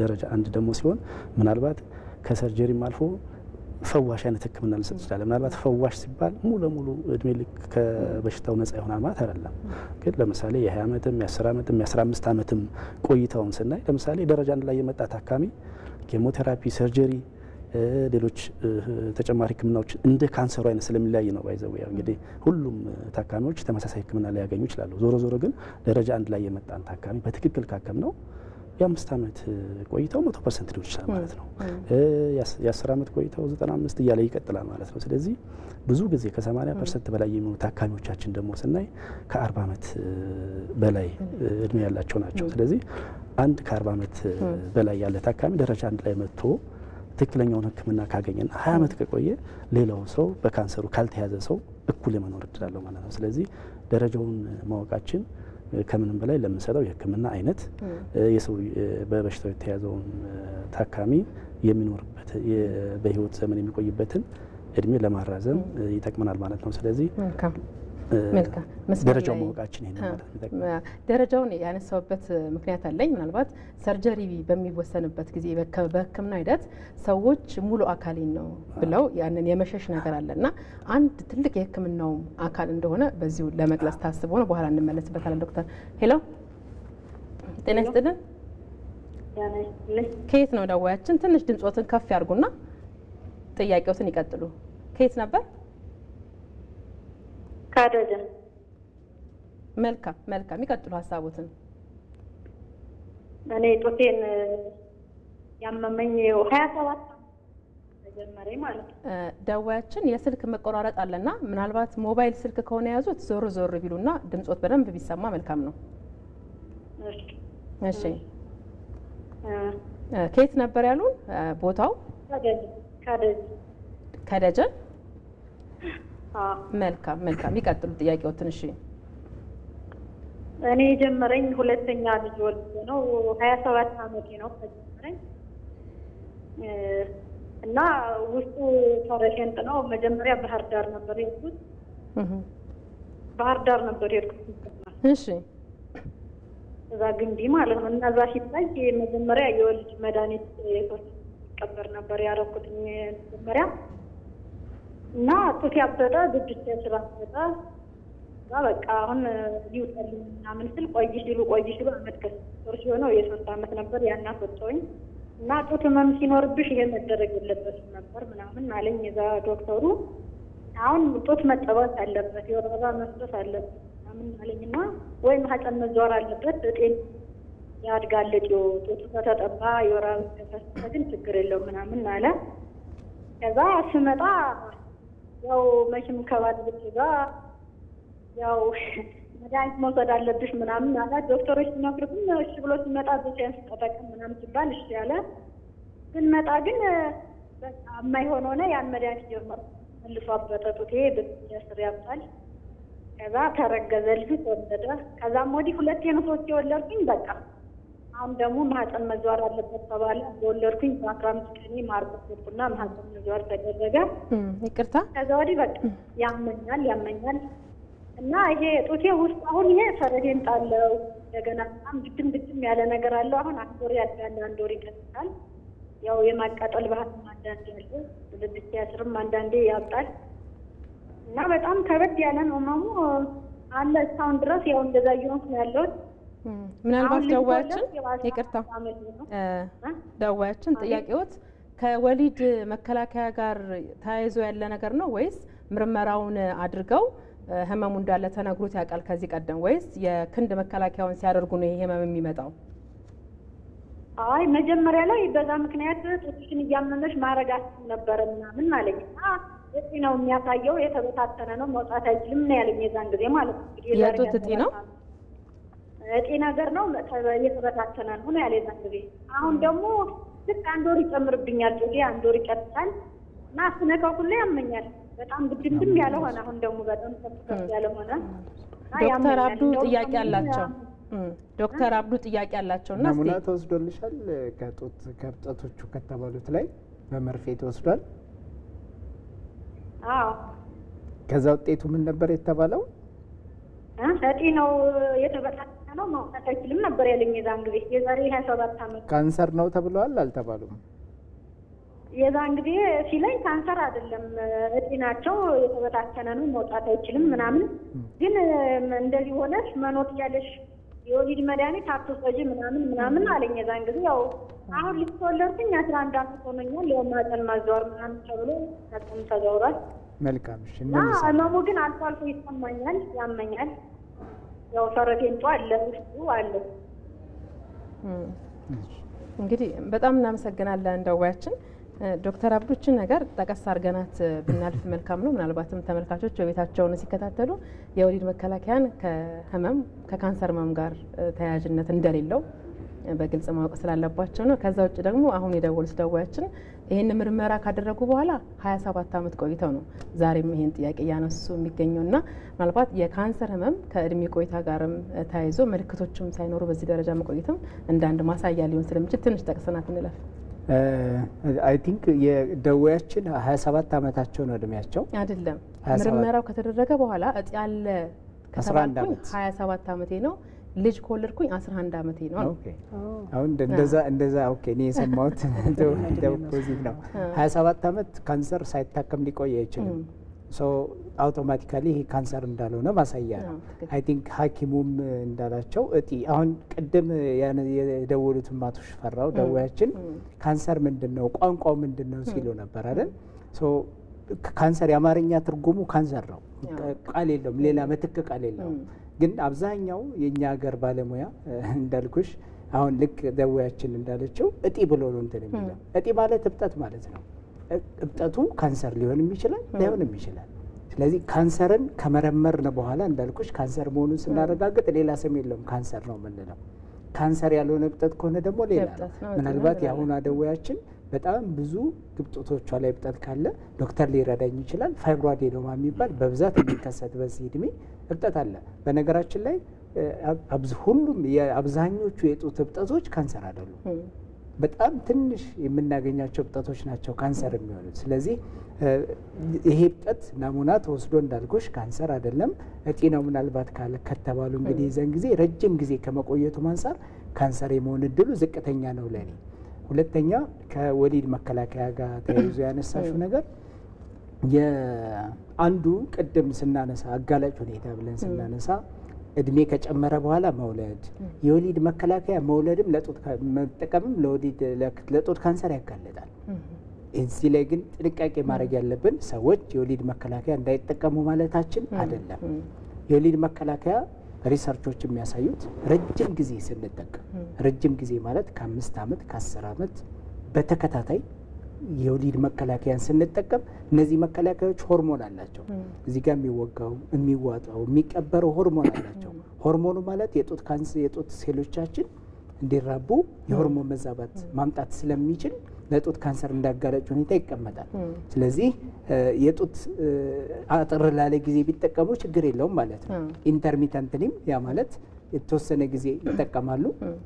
ደረጃ 1 ደግሞ ሲሆን ምናልባት ከሰርጀሪም አልፎ ፈዋሽ አይነት ህክምና ልንሰጥ እንችላለን። ምናልባት ፈዋሽ ሲባል ሙሉ ለሙሉ እድሜ ልክ ከበሽታው ነጻ ይሆናል ማለት አይደለም። ግን ለምሳሌ የ20 ዓመትም የ10 ዓመትም የ15 ዓመትም ቆይታውን ስናይ ለምሳሌ ደረጃ 1 ላይ የመጣ ታካሚ ኬሞቴራፒ፣ ሰርጀሪ፣ ሌሎች ተጨማሪ ህክምናዎች እንደ ካንሰሩ አይነት ስለሚለያይ ነው ባይዘው። ያው እንግዲህ ሁሉም ታካሚዎች ተመሳሳይ ህክምና ሊያገኙ ይችላሉ። ዞሮ ግን ደረጃ 1 ላይ የመጣን ታካሚ በትክክል ካከም ነው የ5 ዓመት ቆይታው 100% ሊሆን ይችላል ማለት ነው። የ10 ዓመት ቆይታው 95 እያለ ይቀጥላል ማለት ነው። ስለዚህ ብዙ ጊዜ ከ80% በላይ የሚሆኑ ታካሚዎቻችን ደግሞ ስናይ ከ40 ዓመት በላይ እድሜ ያላቸው ናቸው። ስለዚህ አንድ ከ40 ዓመት በላይ ያለ ታካሚ ደረጃ 1 ላይ መጥቶ ትክክለኛውን ህክምና ካገኘና 20 ዓመት ከቆየ ሌላው ሰው በካንሰሩ ካልተያዘ ሰው እኩል የመኖር እድል አለው ማለት ነው። ስለዚህ ደረጃውን ማወቃችን ከምንም በላይ ለምንሰጠው የህክምና አይነት የሰው በበሽታው የተያዘውን ታካሚ የሚኖርበት በህይወት ዘመን የሚቆይበትን እድሜ ለማራዘም ይጠቅመናል ማለት ነው። ስለዚህ መልካም ደረጃውን ማወቃችን ይሄን ማለት ነው። ደረጃውን ያነሳውበት ምክንያት አለኝ። ምናልባት ሰርጀሪ በሚወሰንበት ጊዜ በህክምና ሂደት ሰዎች ሙሉ አካሌን ነው ብለው ያንን የመሸሽ ነገር አለና አንድ ትልቅ የህክምናው አካል እንደሆነ በዚሁ ለመግለጽ ታስቦ ነው። በኋላ እንመለስበታለን። ዶክተር ሄሎ፣ ጤና ይስጥልን። ከየት ነው ደዋያችን? ትንሽ ድምጾትን ከፍ ያርጉና ጥያቄዎትን ይቀጥሉ። ከየት ነበር? ካደጀ። መልካም ይቀጥሉ ሀሳቦትን። እኔ ጡቴን ያመመኝ 27 ተጀመረ ማለት ነው። ደዋያችን የስልክ መቆራረጥ አለና ምናልባት ሞባይል ስልክ ከሆነ ያዙት ዞር ቢሉና ድምጾት በደንብ ቢሰማ መልካም ነው። እሺ ከየት ነበር ያሉን? ቦታው ከደጀን። መልካም ይቀጥሉ ጥያቄዎትን። እሺ እኔ የጀመረኝ ሁለተኛ ልጅ ወልጄ ነው። 27 ዓመቴ ነው ከጀመረኝ እና ውስጡ ፓረሸንት ነው። መጀመሪያ ባህር ዳር ነበር የሄድኩት። እሺ እዛ ግንቢ ማለት ነው። እና እዛ ሲታይ መጀመሪያ የወልድ መድኃኒት ይቀበር ነበር ያደረኩት መጀመሪያ እና ጡት ያበጠ ብድት ስራ አበጠ። እዛ በቃ አሁን ሊውጠልኝ ምናምን ስል ቆይ ሲሉ አመት ከሶር ሲሆነው የ3 ዓመት ነበር ያናፈጠውኝ እና ጡት ህመም ሲኖርብሽ ይሄ መደረግ የለበትም ነበር ምናምን አለኝ እዛ ዶክተሩ። አሁን ጡት መጠባት አለበት፣ የወር አበባ መስጠት አለበት ምናምን አለኝና ወይ ማህፀን መዘዋር አለበት እጤን ያድጋል ጡት ከተጠባ የወር አበባ ከፈሰሰ ግን ችግር የለውም ምናምን አለ። ከዛ ስመጣ ያው መቼም ከባለቤቴ ጋር ያው መድኃኒት መውሰድ አለብሽ ምናምን አለ። ዶክተሮች ሲመክሩኝ እሺ ብሎ ሲመጣ በሳይንስ ተጠቀም ምናምን ሲባል እሺ ያለ ስንመጣ ግን በቃ የማይሆን ሆነ። ያን መድኃኒት ጀመርኩ። መልሶ አበጠ ጡቴ በስር ያብጣል። ከዛ ተረገዘ ልጅ ተወለደ። ከዛም ወዲህ 2 ሶስት የወለድኩኝ በቃ አሁን ደግሞ ማህፀን መዘዋር አለበት ተባለ። በወለድኩኝ በ15 ቀን ማርቆስ ወጥና ማህፀን መዘዋር ተደረገ። ይቅርታ። ከዛ ወዲህ በቃ ያመኛል እና ይሄ ጡቴ ውስጥ አሁን ይሄ ፈረዴን ጣለው። እንደገና በጣም ግድም ያለ ነገር አለው። አሁን 1 ወር ያዳለ 1 ወር ይቀጥላል። ያው የማቃጠል ባህል አንዳንዴ ያለ ልብስ ያስርም አንዳንዴ ያብጣል እና በጣም ከበድ ያለ ነው ህመሙ አለ እስካሁን ድረስ። ያው እንደዛ እየሆንኩ ያለው ምናልባት ደዋያችን ጥያቄዎት ከወሊድ መከላከያ ጋር ተያይዞ ያለ ነገር ነው ወይስ ምርመራውን አድርገው ህመሙ እንዳለ ተነግሮት ያውቃል ከዚህ ቀደም ወይስ የክንድ መከላከያውን ሲያደርጉ ነው ይሄ ህመም የሚመጣው? አይ መጀመሪያ ላይ በዛ ምክንያት ጡትሽን እያመመሽ ማረጋችሁ ነበር ምናምን አለኝና እጢ ነው የሚያሳየው የተበታተነ ነው መውጣት አይችልም ነው ያለኝ የዛን ጊዜ ማለት ነው። የጡት እጢ ነው እጢ ነገር ነው የተበታተነ ነው ያለ የዛን ጊዜ። አሁን ደግሞ ልክ 1 ወር ይጨምርብኛል ጡቴ 1 ወር ይቀጥላል እና ስነካው ሁሉ ያመኛል። በጣም ግድም ያለ ሆነ። አሁን ደግሞ በጣም ከፍ ያለ ሆነ። ዶክተር አብዱ ጥያቄ አላቸው። ዶክተር አብዱ ጥያቄ አላቸውና ናሙና ተወስዶልሻል? ከጡቶቹ ከተባሉት ላይ በመርፌ ተወስዷል? አዎ። ከዛ ውጤቱ ምን ነበር የተባለው? እጢ ነው የተበታተነ ነው ማውጣት አይችልም ነበር ያለኝ የዛን ጊዜ። የዛሬ 27 ዓመት ካንሰር ነው ተብለዋል አልተባሉም? የዛን ጊዜ ሲለኝ ካንሰር አይደለም እጢ ናቸው የተበታተነ ነው መውጣት አይችልም ምናምን፣ ግን እንደዚህ ሆነሽ መኖር ያለሽ የወሊድ መድኃኒት አትወስጂ ምናምን አለኝ የዛን ጊዜ። ያው አሁን ልትወለድኩኝ 11 ዓመት ሆኖኛል። ያው ማህፀን ማዘዋር ምናምን ተብሎ ማህፀን ተዘውሯል። መልካም እሺ። ህመሙ ግን አልፎ አልፎ ይሰማኛል፣ ያመኛል። ያው ፈረቴንጧ አለ ውስጡ አለ። እንግዲህ በጣም እናመሰግናለን ደዋያችን። ዶክተር አብዱችን ነገር ጠቀስ አድርገናት ብናልፍ መልካም ነው። ምናልባትም ተመልካቾች በቤታቸውን ሲከታተሉ የወሊድ መከላከያን ከካንሰር ህመም ጋር ተያያዥነት እንደሌለው በግልጽ ማወቅ ስላለባቸው ነው። ከዛ ውጭ ደግሞ አሁን የደወሉት ደዋያችን ይህን ምርመራ ካደረጉ በኋላ 27 ዓመት ቆይተው ነው ዛሬም ይህን ጥያቄ እያነሱ የሚገኘውና ምናልባት የካንሰር ህመም ከእድሜ ቆይታ ጋርም ተያይዞ ምልክቶችም ሳይኖሩ በዚህ ደረጃ መቆየትም እንደ አንድ ማሳያ ሊሆን ስለሚችል ትንሽ ጠቅሰናት እንለፍ። አይ ቲንክ የደዌያችን 27 ዓመታቸው ነው እድሜያቸው አይደለም። ምርመራው ከተደረገ በኋላ እጢ ያለ ከተባልኩኝ 27 ዓመቴ ነው። ልጅ ከወለድኩኝ 11 ዓመቴ ነው። ኦኬ አሁን እንደዛ ኦኬ እኔ የሰማሁት ፖዚቲቭ ነው። 27 ዓመት ካንሰር ሳይታከም ሊቆይ አይችልም። ሶ አውቶማቲካሊ ይሄ ካንሰር እንዳልሆነ ማሳያ ነው። አይ ቲንክ ሐኪሙም እንዳላቸው እጢ አሁን ቅድም የደወሉት ማቶሽ ፈራው ደዌያችን ካንሰር ምንድነው ቋንቋው ምንድነው ሲሉ ነበር አይደል? ሶ ካንሰር የአማርኛ ትርጉሙ ካንሰር ነው። ቃል የለውም፣ ሌላ ምትክ ቃል የለውም። ግን አብዛኛው የኛ ሀገር ባለሙያ እንዳልኩሽ አሁን ልክ ደዌያችን እንዳለችው እጢ ብሎ ነው እንትን የሚለው። እጢ ማለት እብጠት ማለት ነው። እብጠቱ ካንሰር ሊሆንም ይችላል ላይሆንም ይችላል። ስለዚህ ካንሰርን ከመረመርን በኋላ እንዳልኩሽ ካንሰር መሆኑን ስናረጋግጥ ሌላ ስም የለውም ካንሰር ነው የምንለው። ካንሰር ያልሆነ እብጠት ከሆነ ደግሞ ሌላ ነው። ምናልባት የአሁኗ ደዌያችን በጣም ብዙ ግብጦቶቿ ላይ እብጠት ካለ ዶክተር ሊረዳኝ ይችላል። ፋይብሮአዴኖማ የሚባል በብዛት የሚከሰት በዚህ እድሜ እብጠት አለ። በነገራችን ላይ ሁሉም የአብዛኞቹ የጡት እብጠቶች ካንሰር አይደሉም። በጣም ትንሽ የምናገኛቸው እብጠቶች ናቸው ካንሰር የሚሆኑት። ስለዚህ ይሄ እብጠት ናሙና ተወስዶ እንዳልኩሽ ካንሰር አይደለም እጢ ነው ምናልባት ከተባሉ እንግዲህ የዛን ጊዜ ረጅም ጊዜ ከመቆየቱ አንፃር ካንሰር የመሆን እድሉ ዝቅተኛ ነው ለኔ። ሁለተኛ ከወሊድ መከላከያ ጋር ተያይዞ ያነሳሽው ነገር የአንዱ ቅድም ስናነሳ አጋላጭ ሁኔታ ብለን ስናነሳ እድሜ ከጨመረ በኋላ መውለድ፣ የወሊድ መከላከያ መውለድም ለጡት መጠቀምም ለጡት ካንሰር ያጋልጣል። እዚህ ላይ ግን ጥንቃቄ ማድረግ ያለብን ሰዎች የወሊድ መከላከያ እንዳይጠቀሙ ማለታችን አይደለም። የወሊድ መከላከያ ሪሰርቾች የሚያሳዩት ረጅም ጊዜ ስንጠቀም ረጅም ጊዜ ማለት ከ5 ዓመት ከ10 ዓመት በተከታታይ የወሊድ መከላከያን ስንጠቀም እነዚህ መከላከያዎች ሆርሞን አላቸው። እዚህ ጋር የሚወጋው የሚዋጣው የሚቀበረው ሆርሞን አላቸው። ሆርሞኑ ማለት የጡት ካንሰር የጡት ሴሎቻችን እንዲራቡ የሆርሞን መዛባት ማምጣት ስለሚችል ለጡት ካንሰር እንዳጋለጭ ሁኔታ ይቀመጣል። ስለዚህ የጡት አጥር ላለ ጊዜ ቢጠቀሙ ችግር የለውም ማለት ነው። ኢንተርሚተንትሊም ያ ማለት የተወሰነ ጊዜ ይጠቀማሉ፣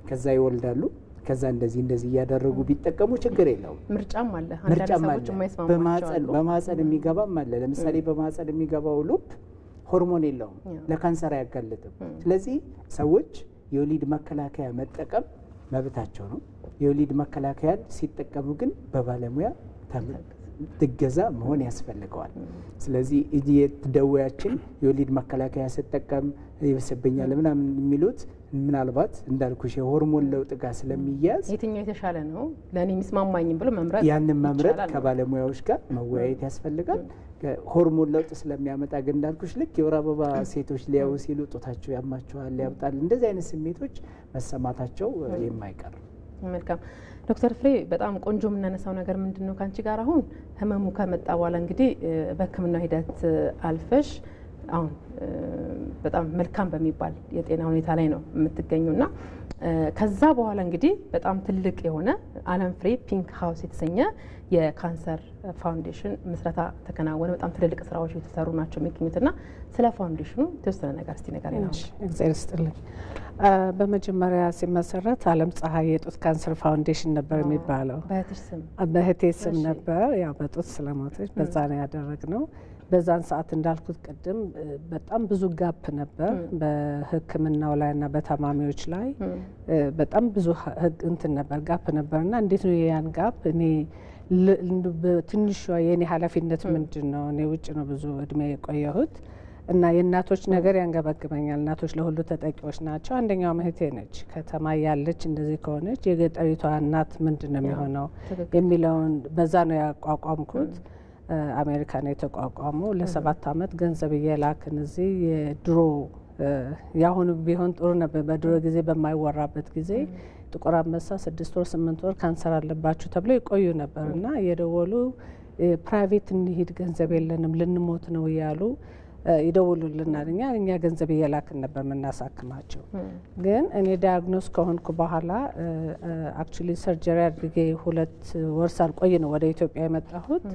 ከዛ ይወልዳሉ፣ ከዛ እንደዚህ እያደረጉ ቢጠቀሙ ችግር የለውም። ምርጫም አለ። አንዳንድ ሰዎች የማይስማማቸው በማህፀን የሚገባም አለ። ለምሳሌ በማህፀን የሚገባው ሉፕ ሆርሞን የለውም፣ ለካንሰር አያጋልጥም። ስለዚህ ሰዎች የወሊድ መከላከያ መጠቀም መብታቸው ነው። የወሊድ መከላከያን ሲጠቀሙ ግን በባለሙያ ትገዛ መሆን ያስፈልገዋል። ስለዚህ ደዌያችን የወሊድ መከላከያ ሲጠቀም ይብስብኛል ምናምን የሚሉት ምናልባት እንዳልኩሽ የሆርሞን ለውጥ ጋር ስለሚያዝ የትኛው የተሻለ ነው ለኔ የሚስማማኝም ብሎ መምረጥ ያንን መምረጥ ከባለሙያዎች ጋር መወያየት ያስፈልጋል። ሆርሞን ለውጥ ስለሚያመጣ ግን እንዳልኩሽ ልክ የወር አበባ ሴቶች ሊያዩ ሲሉ ጡታቸው ያማቸዋል፣ ያብጣል፣ እንደዚህ አይነት ስሜቶች መሰማታቸው የማይቀር። መልካም ዶክተር ፍሬ በጣም ቆንጆ የምናነሳው ነገር ምንድነው ካንቺ ጋር አሁን ህመሙ ከመጣ በኋላ እንግዲህ በሕክምናው ሂደት አልፈሽ አሁን በጣም መልካም በሚባል የጤና ሁኔታ ላይ ነው የምትገኙና ከዛ በኋላ እንግዲህ በጣም ትልቅ የሆነ ዓለም ፍሬ ፒንክ ሃውስ የተሰኘ የካንሰር ፋውንዴሽን ምስረታ ተከናወነ። በጣም ትልልቅ ስራዎች የተሰሩ ናቸው የሚገኙትና ስለ ፋውንዴሽኑ የተወሰነ ነገር እስቲ ነገር ነው። እግዚአብሔር ይስጥልኝ። በመጀመሪያ ሲመሰረት ዓለም ፀሐይ የጡት ካንሰር ፋውንዴሽን ነበር የሚባለው። በእህቴ ስም ነበር። ያው በጡት ስለሞተች በዛ ነው ያደረግነው። በዛን ሰዓት እንዳልኩት ቅድም በጣም ብዙ ጋፕ ነበር በሕክምናው ላይና በታማሚዎች ላይ በጣም ብዙ እንትን ነበር ጋፕ ነበርና እንዴት ነው ያን ጋፕ እኔ ትንሿ የኔ ኃላፊነት ምንድን ነው? እኔ ውጭ ነው ብዙ እድሜ የቆየሁት እና የእናቶች ነገር ያንገበግበኛል። እናቶች ለሁሉ ተጠቂዎች ናቸው። አንደኛው እህቴ ነች። ከተማ ያለች እንደዚህ ከሆነች የገጠሪቷ እናት ምንድን ነው የሚሆነው የሚለውን በዛ ነው ያቋቋምኩት። አሜሪካ ነው የተቋቋመው። ለ7 ዓመት ገንዘብ እየላክን እዚህ የድሮ ያሁኑ ቢሆን ጥሩ ነበር። በድሮ ጊዜ በማይወራበት ጊዜ ጥቁር አንበሳ 6 ወር 8 ወር ካንሰር አለባችሁ ተብሎ ይቆዩ ነበር እና የደወሉ ፕራይቬት እንሂድ ገንዘብ የለንም ልንሞት ነው እያሉ ይደውሉልናል። እኛ ገንዘብ እየላክን ነበር የምናሳክማቸው። ግን እኔ ዳያግኖስ ከሆንኩ በኋላ አክቹሊ ሰርጀሪ አድርጌ 2 ወር ሳልቆይ ነው ወደ ኢትዮጵያ የመጣሁት።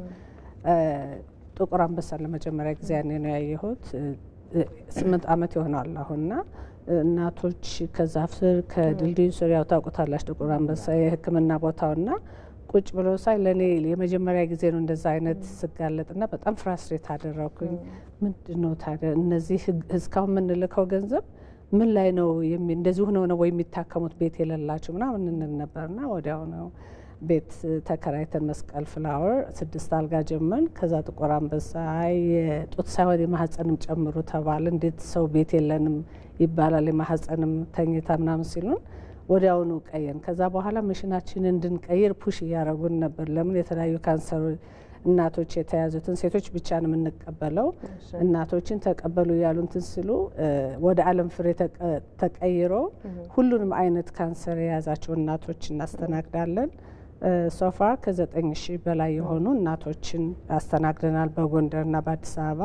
ጥቁር አንበሳ ለመጀመሪያ ጊዜ ያኔ ነው ያየሁት። 8 ዓመት ይሆናል አሁንና እናቶች ከዛፍ ስር ከድልድዩ ስር ያው ታውቁታላችሁ ጥቁር አንበሳ የሕክምና ቦታውና ቁጭ ብሎ ሳይ ለእኔ የመጀመሪያ ጊዜ ነው እንደዛ አይነት ስጋለጥና በጣም ፍራስትሬት አደረኩኝ። ምንድን ነው ታዲያ እነዚህ እስካሁን የምንልከው ገንዘብ ምን ላይ ነው እንደዚህ ሆነው ነው ወይ የሚታከሙት ቤት የሌላቸው ምናምን እንል ነበርና ወዲያው ነው ቤት ተከራይተን መስቀል ፍላወር 6 አልጋ ጀመን። ከዛ ጥቁር አንበሳ ጡት ሳይሆን የማህፀንም ጨምሩ ተባለ። እንዴት ሰው ቤት የለንም ይባላል የማህፀንም ተኝታ ምናምን ሲሉን ወዲያውኑ ቀየን። ከዛ በኋላ ሚሽናችንን እንድንቀይር ፑሽ እያደረጉን ነበር። ለምን የተለያዩ ካንሰር እናቶች የተያዙትን ሴቶች ብቻ ነው የምንቀበለው፣ እናቶችን ተቀበሉ ያሉንትን ሲሉ ወደ ዓለም ፍሬ ተቀይሮ ሁሉንም አይነት ካንሰር የያዛቸው እናቶች እናስተናግዳለን። ሶፋር ከ9,000 በላይ የሆኑ እናቶችን አስተናግደናል። በጎንደርና በአዲስ አበባ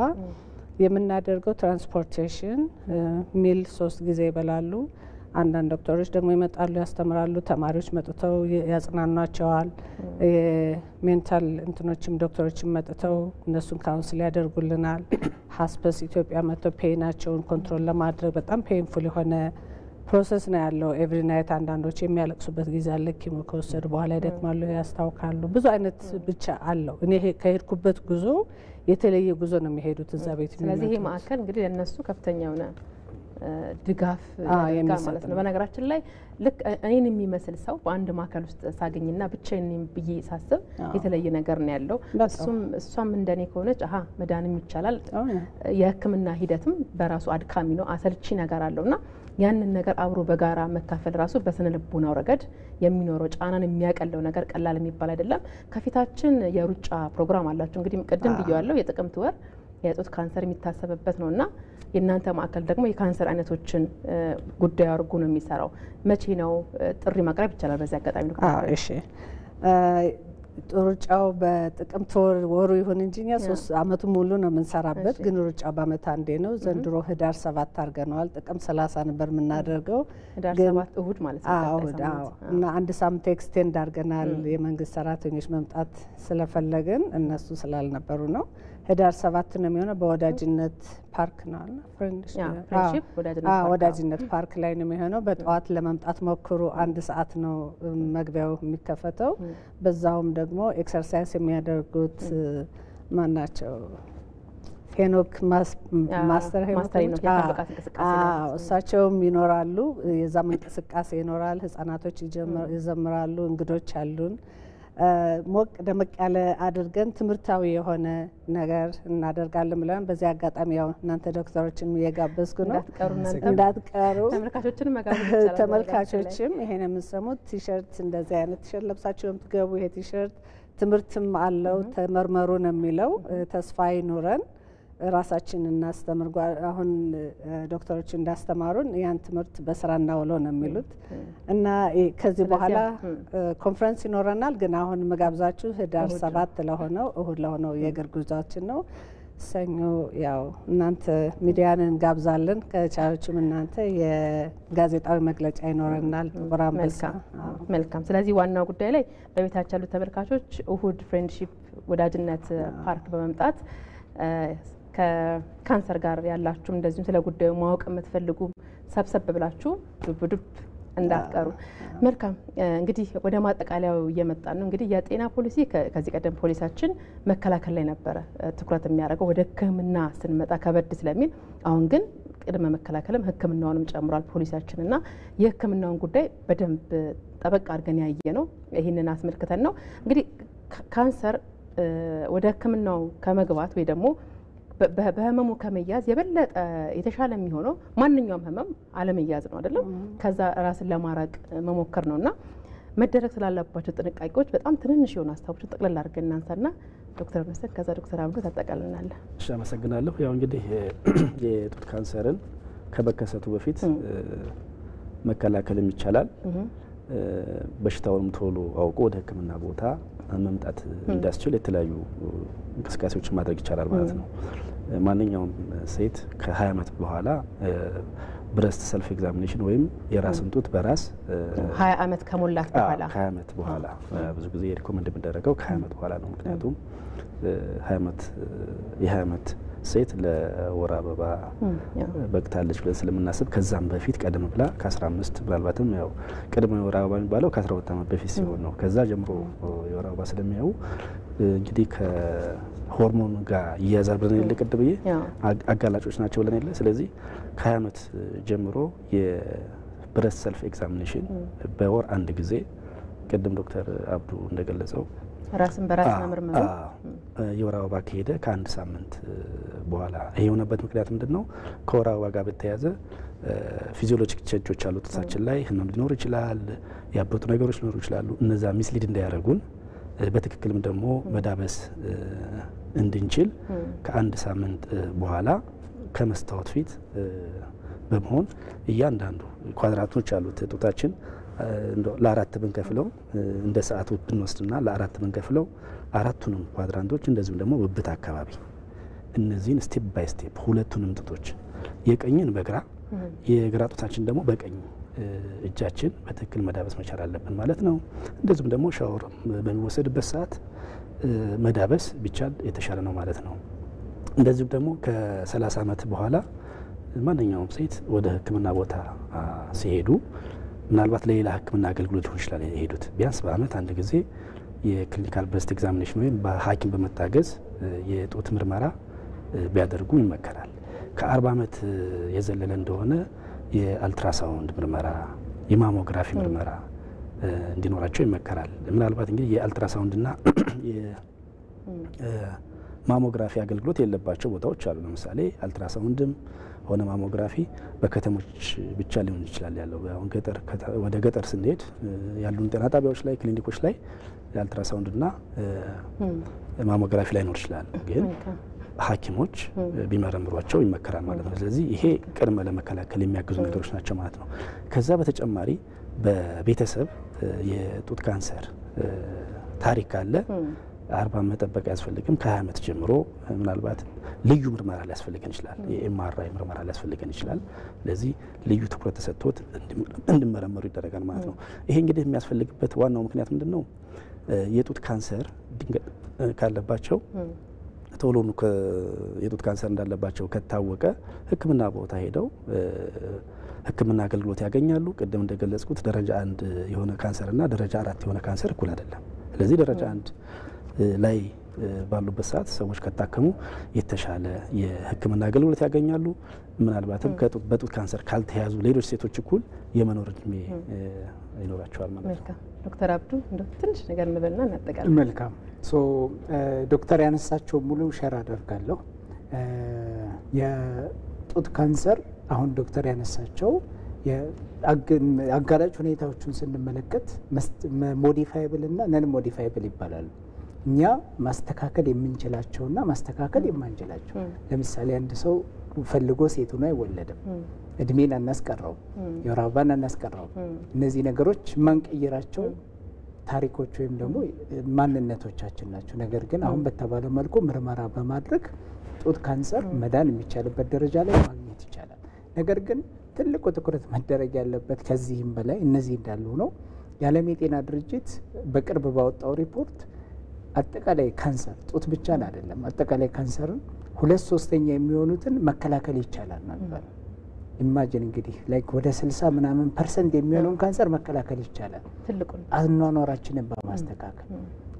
የምናደርገው ትራንስፖርቴሽን ሚል 3 ጊዜ ይበላሉ። አንዳንድ ዶክተሮች ደግሞ ይመጣሉ፣ ያስተምራሉ። ተማሪዎች መጥተው ያጽናኗቸዋል። የሜንታል እንትኖችም ዶክተሮችም መጥተው እነሱን ካውንስል ያደርጉልናል። ሀስፐስ ኢትዮጵያ መጥተው ፔናቸውን ኮንትሮል ለማድረግ በጣም ፔንፉል የሆነ ፕሮሰስ ነው ያለው። ኤቭሪ ናይት አንዳንዶች የሚያለቅሱበት ጊዜ አለ። ኪሞ ከወሰዱ በኋላ ይደክማሉ፣ ያስታውካሉ። ብዙ አይነት ብቻ አለው። እኔ ከሄድኩበት ጉዞ የተለየ ጉዞ ነው የሚሄዱት እዛ ቤት። ስለዚህ ይሄ ማዕከል እንግዲህ ለነሱ ከፍተኛ የሆነ ድጋፍ ያደርጋል ማለት ነው። በነገራችን ላይ ልክ እኔን የሚመስል ሰው በአንድ ማዕከል ውስጥ ሳገኝና ብቻዬን ብዬ ሳስብ የተለየ ነገር ነው ያለው። እሷም እንደኔ ከሆነች አሃ መዳንም ይቻላል። የሕክምና ሂደትም በራሱ አድካሚ ነው፣ አሰልቺ ነገር አለውና ያንን ነገር አብሮ በጋራ መካፈል ራሱ በስነ ልቦናው ረገድ የሚኖረው ጫናን የሚያቀለው ነገር ቀላል የሚባል አይደለም። ከፊታችን የሩጫ ፕሮግራም አላችሁ እንግዲህ ቅድም ብያለሁ። የጥቅምት ወር የጡት ካንሰር የሚታሰብበት ነውና የእናንተ ማዕከል ደግሞ የካንሰር አይነቶችን ጉዳይ አድርጎ ነው የሚሰራው። መቼ ነው ጥሪ ማቅረብ ይቻላል? በዚህ አጋጣሚ ነው። እሺ ሩጫው በጥቅምት ወሩ ይሁን እንጂ እኛ 3 አመቱ ሙሉ ነው የምንሰራበት። ግን ሩጫው በአመት አንዴ ነው። ዘንድሮ ህዳር 7 አድርገነዋል። ጥቅምት 30 ነበር የምናደርገው። ህዳር 7 እሁድ ማለት ነው። እና አንድ ሳምንት ኤክስቴንድ አድርገናል። የመንግስት ሰራተኞች መምጣት ስለፈለግን እነሱ ስላልነበሩ ነው። ህዳር 7 ነው የሚሆነው። በወዳጅነት ፓርክ ነው አለ ወዳጅነት ፓርክ ላይ ነው የሚሆነው። በጠዋት ለመምጣት ሞክሩ። 1 ሰዓት ነው መግቢያው የሚከፈተው። በዛውም ደግሞ ኤክሰርሳይዝ የሚያደርጉት ማናቸው ሄኖክ ማስተር ሄኖክ እሳቸውም ይኖራሉ። የዛም እንቅስቃሴ ይኖራል። ህጻናቶች ይዘምራሉ። እንግዶች አሉን። ሞቅ ደመቅ ያለ አድርገን ትምህርታዊ የሆነ ነገር እናደርጋለን ብለን በዚህ አጋጣሚ ያው እናንተ ዶክተሮችን እየጋበዝኩ ነው እንዳትቀሩ። ተመልካቾችም ይሄን የምንሰሙት ቲሸርት እንደዚህ አይነት ቲሸርት ለብሳችሁ የምትገቡ ይሄ ቲሸርት ትምህርትም አለው። ተመርመሩ ነው የሚለው። ተስፋ ይኑረን፣ ራሳችን እናስተምር። አሁን ዶክተሮች እንዳስተማሩን ያን ትምህርት በስራ እናውለው ነው የሚሉት እና ከዚህ በኋላ ኮንፈረንስ ይኖረናል። ግን አሁን መጋብዛችሁ ህዳር 7 ለሆነው እሁድ ለሆነው የእግር ጉዟችን ነው። ሰኞ ያው እናንተ ሚዲያን እንጋብዛለን። ከቻሎችም እናንተ የጋዜጣዊ መግለጫ ይኖረናል። መልካም። ስለዚህ ዋናው ጉዳይ ላይ በቤታቸው ያሉ ተመልካቾች እሁድ ፍሬንድሺፕ ወዳጅነት ፓርክ በመምጣት ከካንሰር ጋር ያላችሁ እንደዚሁም ስለ ጉዳዩ ማወቅ የምትፈልጉ ሰብሰብ ብላችሁ ዱብ እንዳትቀሩ። መልካም እንግዲህ ወደ ማጠቃለያው እየመጣን ነው። እንግዲህ የጤና ፖሊሲ ከዚህ ቀደም ፖሊሳችን መከላከል ላይ ነበረ ትኩረት የሚያደርገው። ወደ ሕክምና ስንመጣ ከበድ ስለሚል አሁን ግን ቅድመ መከላከልም ሕክምናውንም ጨምሯል ፖሊሲያችንና የሕክምናውን ጉዳይ በደንብ ጠበቅ አድርገን ያየ ነው። ይህንን አስመልክተን ነው እንግዲህ ካንሰር ወደ ሕክምናው ከመግባት ወይ ደግሞ በህመሙ ከመያዝ የበለጠ የተሻለ የሚሆነው ማንኛውም ህመም አለመያዝ ነው አይደለም። ከዛ ራስን ለማራቅ መሞከር ነውና መደረግ ስላለባቸው ጥንቃቄዎች በጣም ትንንሽ የሆኑ ሀሳቦችን ጠቅለል አድርገን እናንሳና ዶክተር መሰል ከዛ ዶክተር አብዱ ታጠቃልናለህ። እሺ፣ አመሰግናለሁ። ያው እንግዲህ የጡት ካንሰርን ከመከሰቱ በፊት መከላከልም ይቻላል። በሽታውንም ቶሎ አውቆ ወደ ህክምና ቦታ መምጣት እንዳስችል የተለያዩ እንቅስቃሴዎችን ማድረግ ይቻላል ማለት ነው። ማንኛውም ሴት ከ20 ዓመት በኋላ ብረስት ሰልፍ ኤግዛሚኔሽን ወይም የራስን ጡት በራስ 20 ዓመት ከሞላት በኋላ 20 ዓመት በኋላ ብዙ ጊዜ ሪኮመንድ የሚደረገው ከ20 ዓመት በኋላ ነው። ምክንያቱም 20 ዓመት ሴት ለወር አበባ በቅታለች ብለን ስለምናስብ ከዛም በፊት ቀደም ብላ ከ15 ምናልባትም ያው ቀደም የወር አበባ የሚባለው ከ12 ዓመት በፊት ሲሆን ነው። ከዛ ጀምሮ የወር አበባ ስለሚያዩ እንግዲህ ከሆርሞን ጋር ይያዛል ብለን የለ ቅድም ብዬ አጋላጮች ናቸው ብለን የለ። ስለዚህ ከ20 ዓመት ጀምሮ የብረስት ሰልፍ ኤግዛሚኔሽን በወር አንድ ጊዜ ቅድም ዶክተር አብዱ እንደገለጸው ራስን በራስ መመርመር የወር አበባ ከሄደ ከአንድ ሳምንት በኋላ ይሄ የሆነበት ምክንያት ምንድነው? ከወር አበባ ጋር በተያያዘ ፊዚዮሎጂክ ቼንጆች አሉ ጥርሳችን ላይ ህመም ሊኖር ይችላል፣ ያበጡ ነገሮች ሊኖሩ ይችላሉ። እነዛ ሚስሊድ እንዳያደርጉን በትክክልም ደግሞ መዳበስ እንድንችል ከአንድ ሳምንት በኋላ ከመስታወት ፊት በመሆን እያንዳንዱ ኳድራቶች አሉት ጡታችን ለአራት ብንከፍለው እንደ ሰዓቱ ብንወስድና ለአራት ብንከፍለው አራቱንም ኳድራንቶች እንደዚሁም ደግሞ ብብት አካባቢ እነዚህን ስቴፕ ባይ ስቴፕ ሁለቱንም ጡቶች የቀኝን በግራ የግራ ጡታችን ደግሞ በቀኝ እጃችን በትክክል መዳበስ መቻል አለብን ማለት ነው። እንደዚሁም ደግሞ ሻወር በሚወሰድበት ሰዓት መዳበስ ቢቻል የተሻለ ነው ማለት ነው። እንደዚሁም ደግሞ ከ30 ዓመት በኋላ ማንኛውም ሴት ወደ ሕክምና ቦታ ሲሄዱ ምናልባት ለሌላ ሕክምና አገልግሎት ሊሆን ይችላል የሄዱት ቢያንስ በአመት አንድ ጊዜ የክሊኒካል ብረስት ኤግዛሚኔሽን ወይም በሐኪም በመታገዝ የጡት ምርመራ ቢያደርጉ ይመከራል። ከ40 ዓመት የዘለለ እንደሆነ የአልትራሳውንድ ምርመራ፣ የማሞግራፊ ምርመራ እንዲኖራቸው ይመከራል። ምናልባት እንግዲህ የአልትራሳውንድና የማሞግራፊ አገልግሎት የሌለባቸው ቦታዎች አሉ። ለምሳሌ አልትራሳውንድም ሆነ ማሞግራፊ በከተሞች ብቻ ሊሆን ይችላል ያለው። አሁን ወደ ገጠር ስንሄድ ያሉን ጤና ጣቢያዎች ላይ ክሊኒኮች ላይ የአልትራሳውንድና ማሞግራፊ ላይኖር ይችላል፣ ግን ሐኪሞች ቢመረምሯቸው ይመከራል ማለት ነው። ስለዚህ ይሄ ቅድመ ለመከላከል የሚያግዙ ነገሮች ናቸው ማለት ነው። ከዛ በተጨማሪ በቤተሰብ የጡት ካንሰር ታሪክ ካለ 40 መጠበቅ አያስፈልግም። ከ20 ዓመት ጀምሮ ምናልባት ልዩ ምርመራ ሊያስፈልገን ይችላል፣ የኤምአርአይ ምርመራ ሊያስፈልገን ይችላል። ስለዚህ ልዩ ትኩረት ተሰጥቶት እንዲመረመሩ ይደረጋል ማለት ነው። ይሄ እንግዲህ የሚያስፈልግበት ዋናው ምክንያት ምንድነው? የጡት ካንሰር ድንገት ካለባቸው ቶሎኑ የጡት ካንሰር እንዳለባቸው ከታወቀ ሕክምና ቦታ ሄደው ሕክምና አገልግሎት ያገኛሉ። ቅድም እንደገለጽኩት ደረጃ 1 የሆነ ካንሰርና ደረጃ 4 የሆነ ካንሰር እኩል አይደለም። ስለዚህ ደረጃ 1 ላይ ባሉበት ሰዓት ሰዎች ከታከሙ የተሻለ የሕክምና አገልግሎት ያገኛሉ። ምናልባትም በጡት ካንሰር ካልተያዙ ሌሎች ሴቶች እኩል የመኖር እድሜ ይኖራቸዋል ማለት ነው። ዶክተር አብዱ እንደው ትንሽ ነገር እንበልና እናጠቃለን። መልካም ዶክተር ያነሳቸው ሙሉ ሸር አደርጋለሁ። የጡት ካንሰር አሁን ዶክተር ያነሳቸው አጋላጭ ሁኔታዎቹን ስንመለከት ሞዲፋይብል እና ነን ሞዲፋይብል ይባላሉ። እኛ ማስተካከል የምንችላቸውና ማስተካከል የማንችላቸው። ለምሳሌ አንድ ሰው ፈልጎ ሴት ሆኖ አይወለድም። እድሜን አናስቀረው፣ የወር አበባን አናስቀረው። እነዚህ ነገሮች ማንቀይራቸው ታሪኮች ወይም ደግሞ ማንነቶቻችን ናቸው። ነገር ግን አሁን በተባለው መልኩ ምርመራ በማድረግ ጡት ካንሰር መዳን የሚቻልበት ደረጃ ላይ ማግኘት ይቻላል። ነገር ግን ትልቁ ትኩረት መደረግ ያለበት ከዚህም በላይ እነዚህ እንዳሉ ነው። የዓለም የጤና ድርጅት በቅርብ ባወጣው ሪፖርት አጠቃላይ ካንሰር ጡት ብቻን አይደለም፣ አጠቃላይ ካንሰርን 2/3 የሚሆኑትን መከላከል ይቻላል ነበር። ኢማጂን እንግዲህ ላይክ ወደ 60% የሚሆነውን ካንሰር መከላከል ይቻላል አኗኗራችንን በማስተካከል።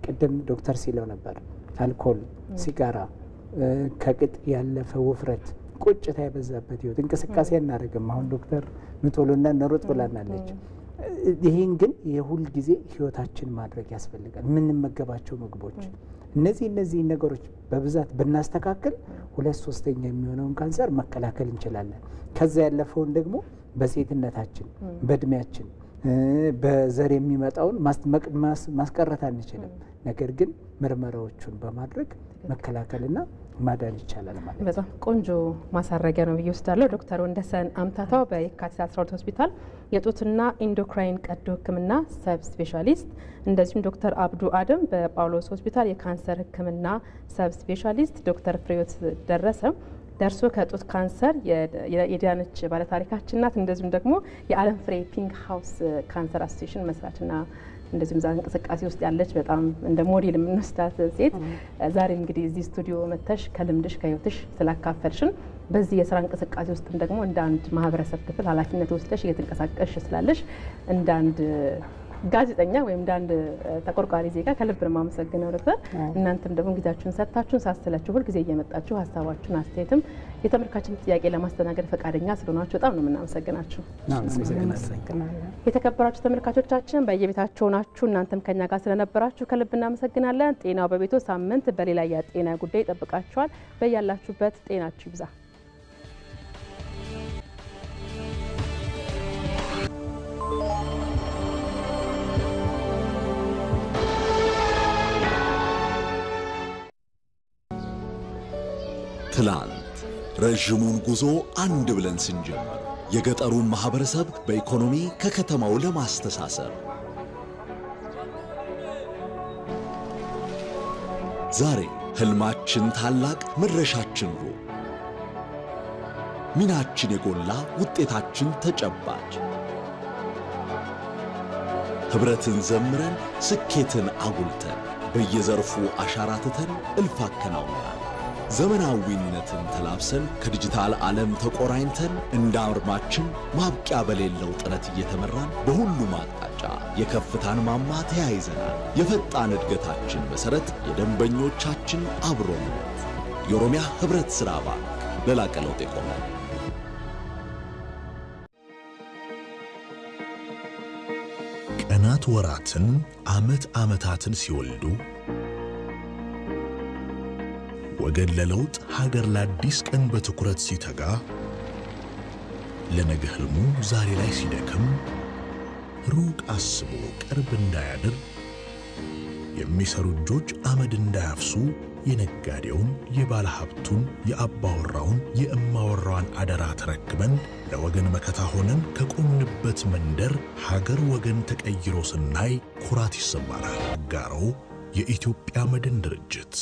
ቅድም ዶክተር ሲለው ነበር አልኮል፣ ሲጋራ፣ ከቅጥ ያለፈ ውፍረት፣ ቁጭታ የበዛበት ህይወት፣ እንቅስቃሴ አናደርግም። አሁን ዶክተር ምቶሎና ነሮጥ ብላናለች። ይህን ግን የሁል ጊዜ ህይወታችን ማድረግ ያስፈልጋል። የምንመገባቸው ምግቦች እነዚህ ነገሮች በብዛት ብናስተካክል 2/3 የሚሆነውን ካንሰር መከላከል እንችላለን። ከዛ ያለፈውን ደግሞ በሴትነታችን በእድሜያችን በዘር የሚመጣውን ማስቀረት አንችልም። ነገር ግን ምርመራዎቹን በማድረግ መከላከልና ማዳን ይቻላል ማለት ነው። በጣም ቆንጆ ማሳረጊያ ነው ብዬ ወስዳለሁ። ዶክተር ወንደሰን አምታታው በየካቲት 12 ሆስፒታል የጡትና ኢንዶክራይን ቀዶ ሕክምና ሰብ ስፔሻሊስት፣ እንደዚሁም ዶክተር አብዱ አደም በጳውሎስ ሆስፒታል የካንሰር ሕክምና ሰብ ስፔሻሊስት፣ ዶክተር ፍሬዎት ደረሰ ደርሶ ከጡት ካንሰር የዳነች ባለታሪካችን ናት። እንደዚሁም ደግሞ የዓለም ፍሬ ፒንክ ሃውስ ካንሰር አሶሲዬሽን መስራችና እንደዚሁም ዛሬ እንቅስቃሴ ውስጥ ያለች በጣም እንደ ሞዴል የምንወስዳት ሴት ዛሬ እንግዲህ እዚህ ስቱዲዮ መተሽ ከልምድሽ ከህይወትሽ ስላካፈልሽን በዚህ የስራ እንቅስቃሴ ውስጥም ደግሞ እንደ አንድ ማህበረሰብ ክፍል ኃላፊነት ወስደሽ እየተንቀሳቀስሽ ስላለሽ እንደ አንድ ጋዜጠኛ ወይም እንደ አንድ ተቆርቋሪ ዜጋ ከልብ ነው የማመሰግነው ዶክተር። እናንተም ደግሞ ጊዜያችሁን ሰጥታችሁን ሳስላችሁ ሁል ጊዜ እየመጣችሁ ሀሳባችሁን አስተያየትም የተመልካችን ጥያቄ ለማስተናገድ ፈቃደኛ ስለሆናችሁ በጣም ነው የምናመሰግናችሁ። የተከበራችሁ ተመልካቾቻችን በየቤታችሁ ናችሁ እናንተም ከኛ ጋር ስለነበራችሁ ከልብ እናመሰግናለን። ጤናው በቤቱ ሳምንት በሌላ የጤና ጉዳይ ይጠብቃችኋል። በያላችሁበት ጤናችሁ ይብዛ። ትላንት ረጅሙን ጉዞ አንድ ብለን ስንጀምር የገጠሩን ማህበረሰብ በኢኮኖሚ ከከተማው ለማስተሳሰር ዛሬ ህልማችን ታላቅ መድረሻችን ሩቅ ሚናችን የጎላ ውጤታችን ተጨባጭ ህብረትን ዘምረን ስኬትን አጉልተን በየዘርፉ አሻራ ትተን እልፍ አከናውነናል። ዘመናዊነትን ተላብሰን ከዲጂታል ዓለም ተቆራኝተን እንደ አርማችን ማብቂያ በሌለው ጥረት እየተመራን በሁሉም አቅጣጫ የከፍታን ማማ ተያይዘናል። የፈጣን እድገታችን መሰረት የደንበኞቻችን አብሮነት የኦሮሚያ ህብረት ሥራ ባንክ ለላቀ ለውጥ የቆመ ቀናት ወራትን ዓመታትን ሲወልዱ ወገን ለለውጥ ሀገር ለአዲስ ቀን በትኩረት ሲተጋ ለነገ ህልሙ ዛሬ ላይ ሲደክም ሩቅ አስቦ ቅርብ እንዳያድር የሚሰሩ እጆች አመድ እንዳያፍሱ የነጋዴውን የባለ ሀብቱን የአባወራውን የእማወራዋን አደራ ተረክበን ለወገን መከታ ሆነን ከቆምንበት መንደር ሀገር ወገን ተቀይሮ ስናይ ኩራት ይሰማናል። ጋሮ የኢትዮጵያ መድን ድርጅት